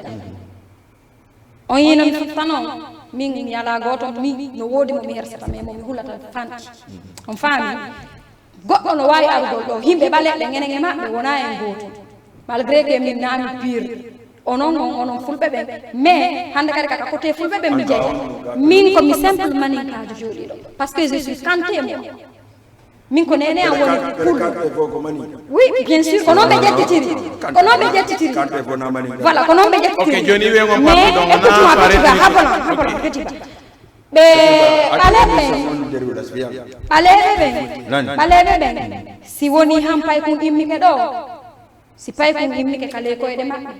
on yino mi tan on min yala goto min no woodi mo mi hersata mais mo mi hulata fanti on faami goɗɗo no wawi arugol ɗo yimɓe ɓaleɗe ngenen e maɓɓe wona en goto malgré que min naami pire onon fulɓe ɓen mais hande kadi kaka côté fulɓe ɓen mi jeeya min komi simple maninkajo jooɗiɗo par ce que je suis kanté mo min ko nene an woni pulɗo oui bien sûr ko noon ɓe ƴettitiri voilà ko noon ɓe ƴettitiri mais écoute-moi petit ba habolan petit ba ɓe ɓaleɓe ɓen si woni han pay kum immike ɗo si pay kum immike kale koyɗe maɓɓe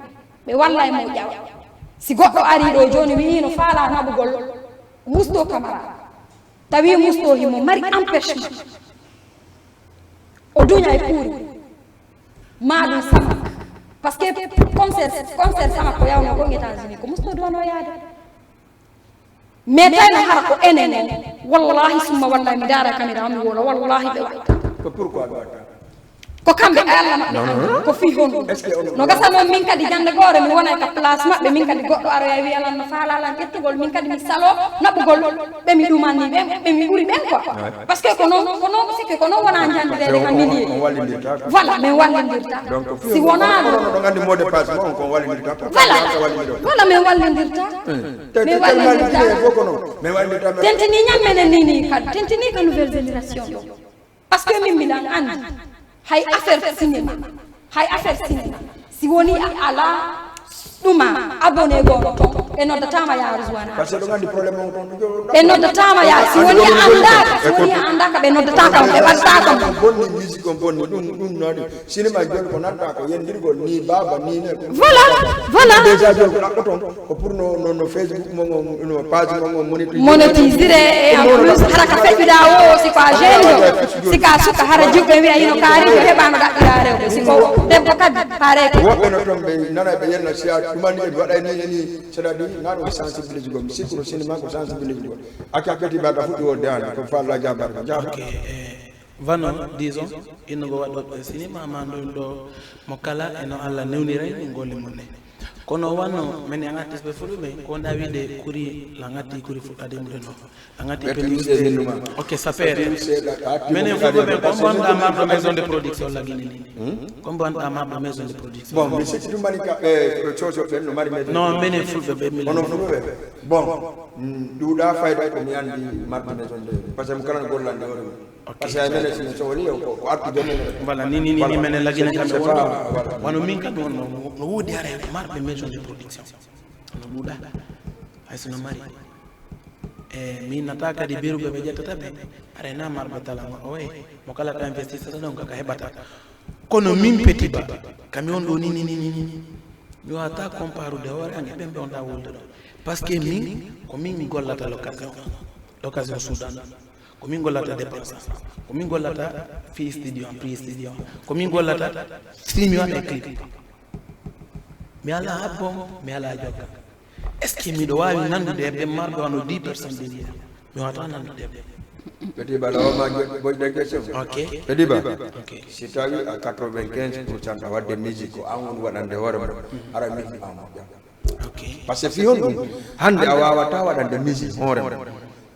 ɓe walla e mo ƴawa si goɗɗo ari ɗo joni wi no faala naɓugol Mousto Camara tawi Mousto himo mari empêchement o duña e puuri maɗum samak par ce que concert samak ko yawno ko États-Unis ko Mousto duwano yaade mais tawno hara ko enen en wallahi summa wallahi mi daara caméra mi wola wallahi ɓe watta pourquoi ko kamɓe Allah maɓɓe ko fi honɗum no gasa noon min kadi jande goore mi wona ka place maɓɓe min kadi goɗɗo aroya wi alan no faala alan ƴettugol min kadi mi salo naɓugol ɓe mi ɗumanni ɓen ɓe mi ɓuuri ɓen quoi par ce que ko noon sikki ko noon wona jandirede ka millier voilà min wallidirta si wona ɗon andi mot de passe mo ko wallidirta voilà min wallidirta tentini ñammenen ni kadi tentini ka nouvelle génération ɗo par ce que min mbiɗan andi hay affaire cinéma si woni ala ɗuma abonné goɗo ton ɓe noddatama ya Rizwana parce que ɗo gandi probléme on ton ɓe noddatama ya si woni andaka ɓe noddataka ɓe wattaka bonni musique on bonni ɗum noɗi cinéma joni ko nanta ko yendirgol ni baba ni ne voilà déjà joni ko ɗaɓɓo toon ko pour no Facebook mo no page mo monétisire et en plus hara ka feƴƴuɗa o siko a jeune o sika suka hara jiɓɓe wiya ino kaarijo heɓano ɗaɓɓira rewɓe siko debbo kadi pare ko woɓɓe no toon ɓe nana ɓe yenna si a ɗumani ɓe waɗay ni c'est-à-dire naɗo ko sensibilise gom sikku no cinéma ko sensibilise gom akkati baɗa fuɗɗi wonde hande ko falla jabar ko jabar vano disons innugo waɗoɓe cinéma ma ɗum ɗo mo kala eno Allah newniray ɗum golle mum ne kono wanno men en artiste ɓe fulɓe ko wonɗa wiide kuri la gatti kuri fuɗɗade mude no a gatti pellice ok sapere minen fulɓe ɓe comme wonɗa marɗo maison de production laguini ni comme wonɗa marɗo maison de production bon mi sikki ɗum mari kaɓe cocoɓe no mari maison non minen fulɓe ɓe ono fulɓe bon ɗuuɗa fayda ko mi andi marɗo maison de par ce que mo kala no gollande hoore mum parce que menen sino so woni ko artu jomen voilà ni menen laguina kamɓe wonɗo wano min kam wonno no woodi are marɓe maison de production no ɓuuɗa hay sono mari e min nata kadi beruɓe ɓe ƴettata ɓe arena marɓe talama oye mo kala ta investisseur ɗon kaka heɓata kono min Petit Ba kami on ɗo ni mi wawata comparude hoore ange ɓen ɓe onɗa wolde ɗo par ce que min ko min gollata l'occasion soudan ko min gollata dépense ko min gollata fi studio prix studio ko min gollata si mi waɗa clip mi ala habbon mi ala jokka est ce que miɗo wawi nandude e ɓe marɓe wano 10 personnes délié mi wawata nandude ɓe Petit Ba lawama boyɗe question ok Petit Ba ok si tawi à 95% a wadde musique ko an woni waɗande hoore ma ara miji ma moƴƴa ok par ce que fi hon ɗum hande a wawata waɗande musique hoore ma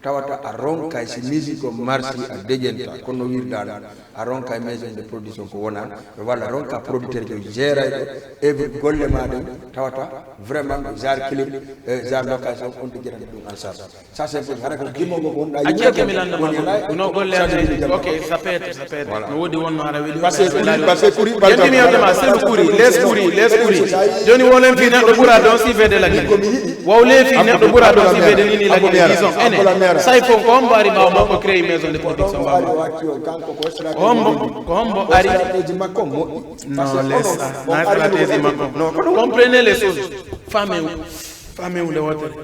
tawata a ronka si musique o marsi a deƴenta kono wirdano a ronka maison de production ko wona walla ronka producteur jo gérayɗo e golle ma ɗen tawata vraiment genre clip genre location on to jeɗata ɗum en charge ça c'est pour hara ko gimmogo ko wonɗa acce kemi landama no golle ok sapete no woodi wonno ara weeli parce que kuri yandimi yewdema selu kuri les joni wolen fi neɗɗo ɓuura ɗon sifede lagine wawle fi neɗɗo ɓuura ɗon sifede nini lagine disons ene say fo ko hombo ari ɓawa makko créé maison de production mbawa ko hombo ari non laisse na stratégie makko comprenez les choses femme wule wotere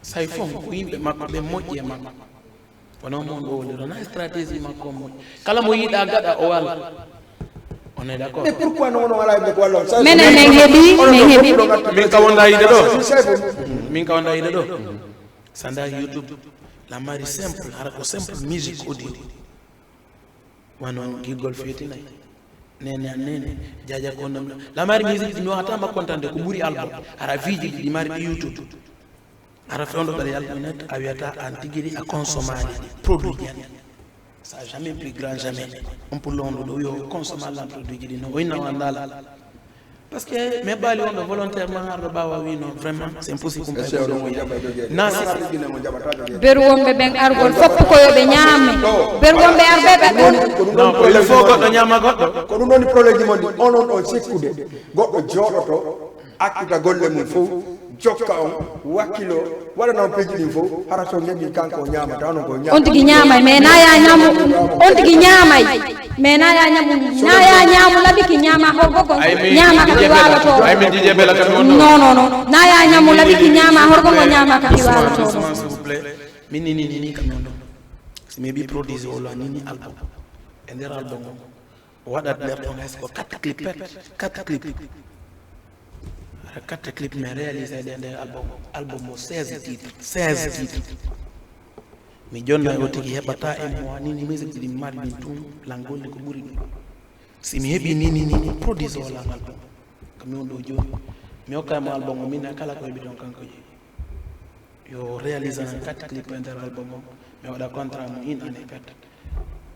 say fo ko yimɓe makko ɓe moƴƴi e makko wono mon ɗo wonde na stratégie makko moƴƴi kala mo yiɗa gaɗa o walla on est d'accord mais pourquoi non on ala ko walla menen min heeɓi min ka wonda yiide ɗo sanda YouTube la mari simple hara ko simple musique audio wano gigol fetinayi nene jaja ko nam la mari musique mi wata ma contande ko ɓuuri album hara viji ɗi mari ɗi YouTube hara fewndo ɓaɗa yalɓe net a wiyata an tigui a consommade produit jan ça a jamais plus grand jamais on peut londo ɗo yo consommade lan produit ji ɗi no oyna o andala parce que me ɓaali on ɗo volontairement arɗo ɓawa wino vraiment c'est impossible kumpa na beru wonɓe ɓen argol foppu koyoɓe ñaame beru wonɓe arɓeɓe ɗon non ko il faut goɗɗo ñama goɗɗo ko ɗum woni probléme ji mondi onon o sikkude goɗɗo jooɗoto akkita golle mum fof jokka on wakkilo waɗanon peji ɗin fof hara so ndeɓi kanko ñamata onon ko on tigui ñamay mais naya ñamu on tigui ñamay mais naya ñamu labiki ñama horgogo ñama kadi waloto ay min jije bela kam on non naya ñamu labiki ñama horgogo ñama kadi waloto s'il vous plaît min ni kam on si mi bi produise o la ni album e nder album o waɗat nder ɗon hay ko 4 clip mais réalisé nder album mo 16 titres mi jonna o tigi heɓata e mo ni musique ɗi mari ɗin tum langolli ko ɓuri ɗum si mi heeɓi ni produise o lan album kami on ɗo joni mi hokkamo album o min kala ko heɓi ɗon kanko je yo réalise an 4 clip e nder album o mi waɗa contrat mo 1 année pet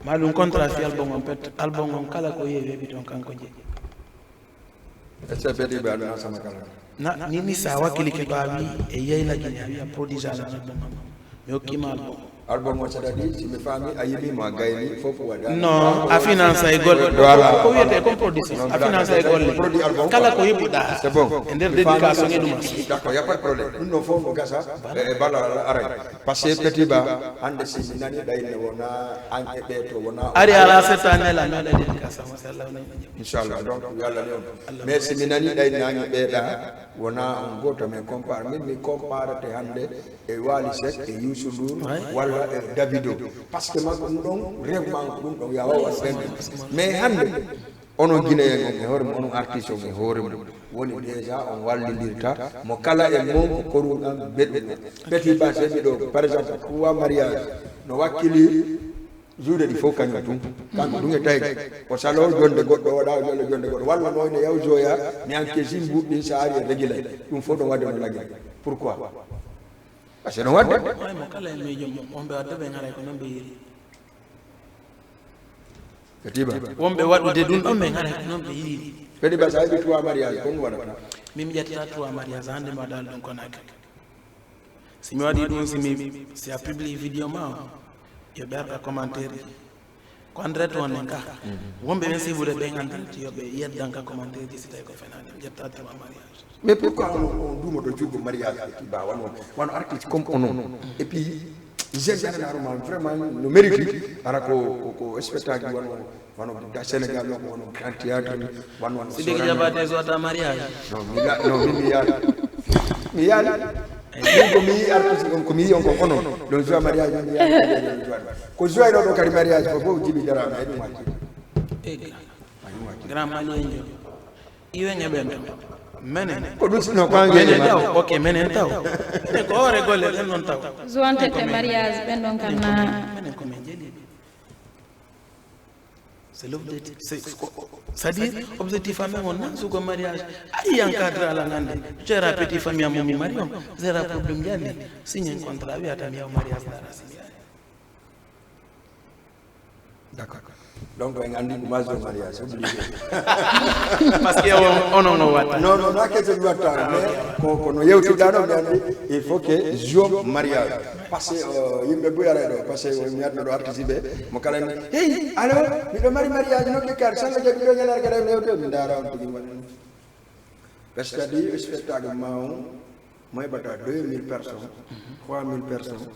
ma ɗum contrat fi album on pet album on kala ko heeɓi ɗon kanko je ni sa wakkili ke ɓawi e yeylagine a wiya produit al album am mi hokkima album album mo sadadi si mi fami ayibi mo gayni fofu wada non a finance ay gol ko yete comme production a finance ay gol kala ko yibuda c'est bon nder dédication e dum d'accord y a pas de problème nous no fofu gasa bala ara parce que petit ba ande si nani dayne wona an ebe to wona ari ala setane la no dédication sallallahu inshallah donc yalla ne mais si nani dayne an ebe da wona on goto men compare min mi compare te hande e wali sek e Youssou Ndour wala Davido parce que ma ɗum vraiment ɗum ɗon ya wawa ɓende mais hande ono guinéen e hoore mum onon artiste o e hoore mum woni déjà on wallidirta mo kala e mom ko koruɗan beɗɗo Petit Ba seɓi ɗo par exemple kuwa mariage no wakkili juuɗe ɗi fof kañum tum kanko ɗum e tawi ko salo jonde goɗɗo waɗa jolle jonde goɗɗo walla noyne yaw joya mi anke sin mbuɗɗin sa ari e régulay ɗum fof ɗon wadde no lagui pourquoi parce que no wadde mo kala e miijo wonɓe wadde ɓe garay ko noon ɓe yiri Petit Ba wonɓe waɗude ɗum ɗon ɓe garay ko noon ɓe yiri Petit Ba sa heɓi trois mariage ko ɗum waɗata min ƴettata trois mariage hande mi waɗali ɗum konaki si mi waɗi ɗum si a publie vidéo ma yo ɓe arɗa commentaire ji ko andret wonnen ka wonɓe ɓen sibude ɓe gandanti yoɓe yeddanka commentaire ji si tawi ko fenade mi ƴetta trois mariage mais pourquoi on duuma ɗo juɗɗo mariage Petit Ba wano artiste comme onon et puis généralement vraiment no mérite ara ko spectacle wano da Sénégal no ko wono grand théâtre wano Sidiki Diabaté sota mariage non mi yaali ko mi artiste ko mi on ko onon donc joie mariage mi yaali ko joie ɗo kadi mariage ko fof jibi darama e ɗum waɗi grand malien jo iwe ñeɓen to menen ko ɗum sino ko menen taw ok menen taw e ko hoore golle ɗen noon taw jointete mariage ɓen ɗon kam na menen komin jeeɗiɓe c'est l'objectif c'est-à-dire objectif amen on nan sugo mariage ay encadre ala ngande jera petit famille amomi marion zera problème jandi signe un contrat wiata mi yaw mariage dara signé d'accord donc en andi ɗumas de mariage obligé parce que on no watta non na kete mi watta mais ko no yewtiɗano mi andi il faut que jour mariage parce que yimɓe buyara ɗo parce que mi adno ɗo artiste ɓe mo kala ni hey allo miɗo mari mariage no kekkar sanga jaɓi ɗo ñalar kadi mi yewte mi dara on tigi waɗani parce que adi spectacle ma on mo heɓata 2000 personnes 3000 personnes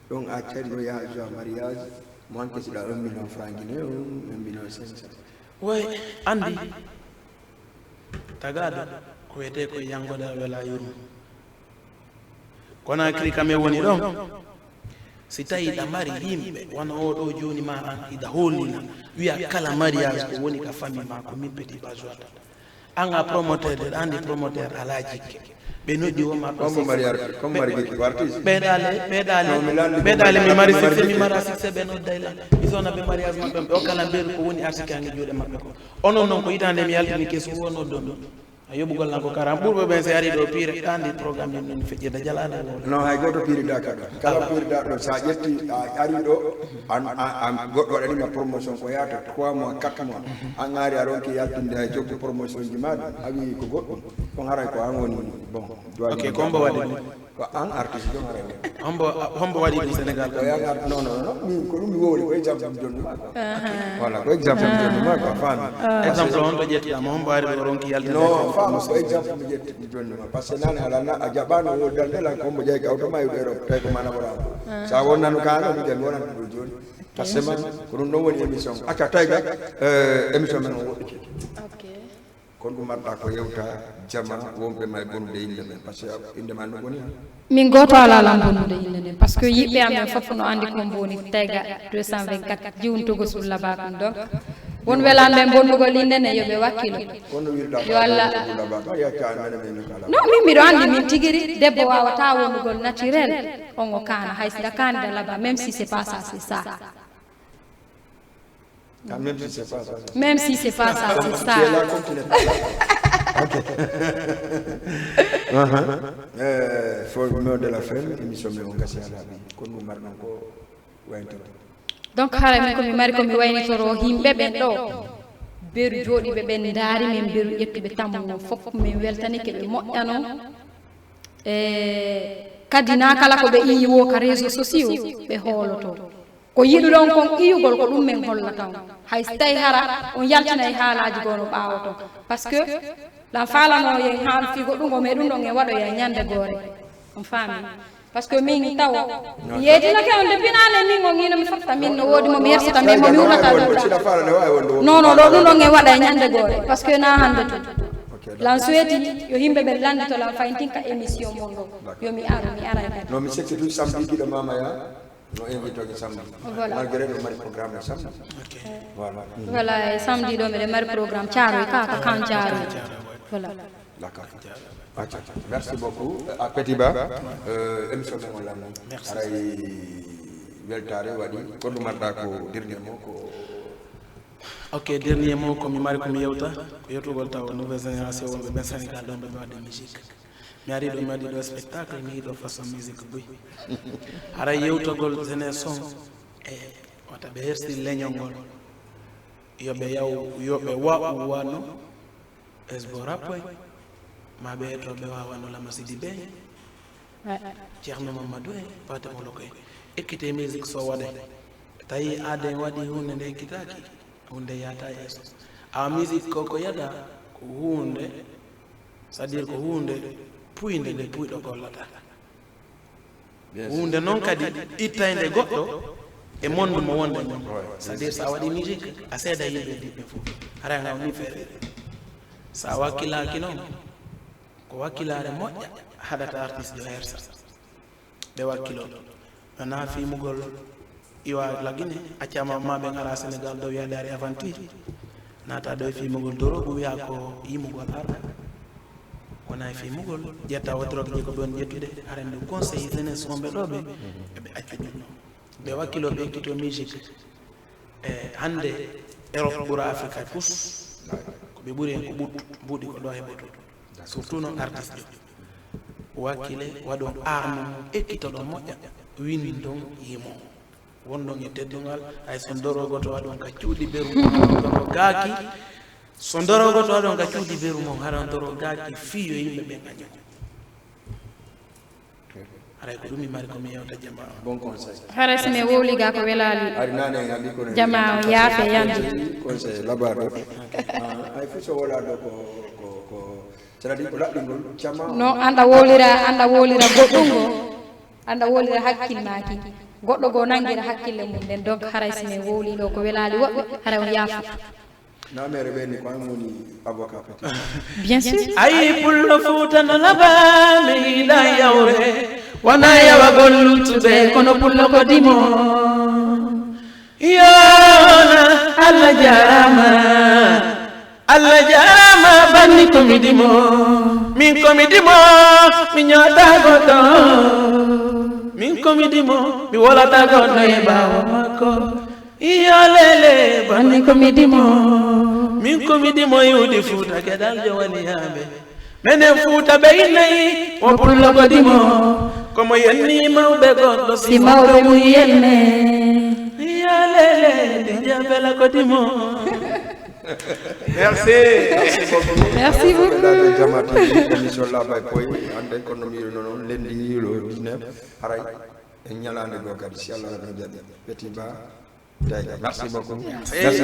donc a ceerno yaha jour mariage mo anke siɗa 1 million franc guinéen 1 million 500 way andi tagaɗo ko wiyete ko yangoda wela yurum Conakry kame woni ɗon si tawi ɗa mari yimɓe wona oɗo joni ma an ida hollina wiya kala mariage ko woni ka famille ma ko min Petit Ba joata an a promoteur de andi promoteur ala jikke ɓe noddi woma ɓeɗale mi mari succès mi mara succès ɓe noddayla mi sowna ɓe mariage maɓɓe ɓe o kala mberu ko woni arsique ange juuɗe maɓɓe ko onon noon ko yitande mi yaltini keso wono ɗon ɗon a yoɓugol nan ko karam ɓurɓe ɓen so ari ɗo piire andi programme ɗum ɗon feƴƴirde jalaɗa non hay goto piirida kaɗo kala piirida ɗo sa ƴetti a ari ɗo an goɗɗo waɗanima promotion ko yata 3 mois 4 mois an ari a ronki yaltinde hay joggo promotion ji maɗa a wi ko goɗɗum ɗon haray ko an woni bon ok ko hombo waɗi ko an artiste ɗon haray hombo waɗi ɗum Sénégal ko yan non min ko ɗum mi wowri ko exemple mi jonnuma quoi voilà ko exemple mi jonnuma quoi faami exemple on ɗo ƴettiyama hombo ari ɗo ronki yaltinde fama ko exemple mi ƴetti mi jonnima par ce que nane alana a jaɓano wo daldela ko hombo ƴeyka automai ɗo tawi ko manaborama sa wonnano kaano mi ƴe mi wonanta ɗo joni par ce que man ko ɗum ɗon woni émission acca tawi ga émission men o woɗɗike kono ɗum marɗa ko yewta jama wonɓe ma bonnude yimɓe ɓen par ce que inde ma no woni min goto ala lam bonnude yimɓe nden par ce que yiɓɓe amen fof no andi ko mboni tayga 224 jiwntogo sulla bakum donc won welanɓe bonnugol inde ne yoɓe wakkilo yo Allah non min mbiɗo andi min tigiri debbo wawata wonugol naturel on o kana hay sida kandida là-bas même si c'est pas ça c'est ça même si c'est pas ça même si c'est pas ça c'est ça for mot de la fin émission me on gasi ala ko ɗum marɗon ko wayntode donc haara min komi mari komi waynitoro yimɓe ɓen ɗo beru jooɗiɓe ɓen daari min beru ƴettuɓe tammuno fof min weltanike ɓe moƴƴano e kadi na kala ko ɓe iyiwo ka réseau sociaux ɓe hooloto ko yiɗuɗon kon iyugol ko ɗum men hollata on hay so tawi hara on yaltinayi haalaji gono ɓaawo ton par ce que lan falano yen haal figo ɗum o mais ɗum ɗon e waɗoya ñande goore on faami par ce que min taw yeetinake on depuis nane min on ino mi fotta min no woodi momi yersata min momi wurnata non non ɗo ɗum ɗon e waɗa e ñande goore par ce que na hande to lan suweti yo yimɓe ɓe landi to lan fayintinka émission mon ɗo yomi ara mi ara kadi non mi sekki tu samedi kiɗo mamaya no invité oke samedi malgré ɗo mari programme samedi voilà e samedi ɗo miɗe mari programme Thiaroye kaka kan Thiaroye voilà d'accord merci beaucoup a Petit Ba émission men walla aray weltare waɗi ko ɗumanɗa ko dernier mot ko ok dernier mot ko mi mari komi yewta ko yewtugol taw nouvelle génération wonɓe ɓen Sénégal ɗon ɓe wadde musique mi ari ɗo mi waɗi ɗo spectacle mi yiɗo façon musique boy haray yewtogol jeunesse son e wata ɓe hersi leñol ngol yoɓe yaw yoɓe wano esbo rappoy ma ɓe etoɓe wawano Lama Sidi Be Ceerno Mamadou e Paté Molo koye ekkite musique so waɗe tawi aade waɗi hunde nde ekkitaki hunde yata yeeso a musique ko yaɗa ko hunde c'est à dire ko hunde puyde nde puyɗo gollata hunde noon kadi ittayde goɗɗo e monde mo wonde mon c'est à dire sa waɗi musique a seeda yimɓe diɓɓe fof hara ngaw ni feere sa wakkilaki noon ko wakkilare moƴƴa haɗata artiste jo hersa ɓe wakkilo wona fimugol iwa lagine accama maɓe gara Sénégal dow wiyade ari aventure nata ɗo e fimugol doroɓe wiya ko yimugol arɗa wona e fimugol ƴetta wotroɓe je ko ɓe on ƴettude arande conseil jeunesse wonɓe ɗoɓe eɓe accu ɗum ɓe wakkilo ɓe ekkito musique e hande Europe ɓuura Afrique pus ko ɓe ɓuuri hen ko ɓuuɗi ko ɗo heɓoto surtout noon artiste jo wakkile waɗo arme mum ekkita ɗo moƴƴa windi ɗon yimo wonɗon e teddungal hay so dorogoto waɗon ka cuuɗi beru doro gaaki so dorogoto waɗon ka cuuɗi beru mum haɗon doro gaaki fiyo yimɓe ɓe gaño haray ko ɗum mi mari komi yewta jama bon conseil hara so mi wowliga ko welali jama yaafe yande conseil labaɗo ay fo so wola ɗo ko c'est-à-dire ko laɓɗingol jama non anda wolira goɗɗungo anda wolira hakkilmaki goɗɗo go nanguira hakkille mum nden donc haray so mi wowliɗo ko welali woɓɓe haray on yaafa namere ɓeni ko an woni avocat Petit bien sûr ayi pullo fuutano laɓami yiɗa yawre wona yawagol luttuɓe kono pullo ko dimo yona Allah jarama banni komi dimo min komi dimo mi ñoota goɗɗo min komi dimo mi wolata goɗɗo e ɓawo makko iyo lele banni komi dimo min komi dimo yiwdi Fuuta Guédal jowani yamɓe menen Fuuta ɓe innayi o pullo ko dimo komo yenni mawɓe goɗɗo si mawɓe mum yenne iyo lele dija bela ko dimo merci beaucoup Jama TV émission Labay Poy ande kono mi non lendi lo 19 haray en ñalande go kadi si Allah no jaɓi Petit Ba Dayga merci beaucoup merci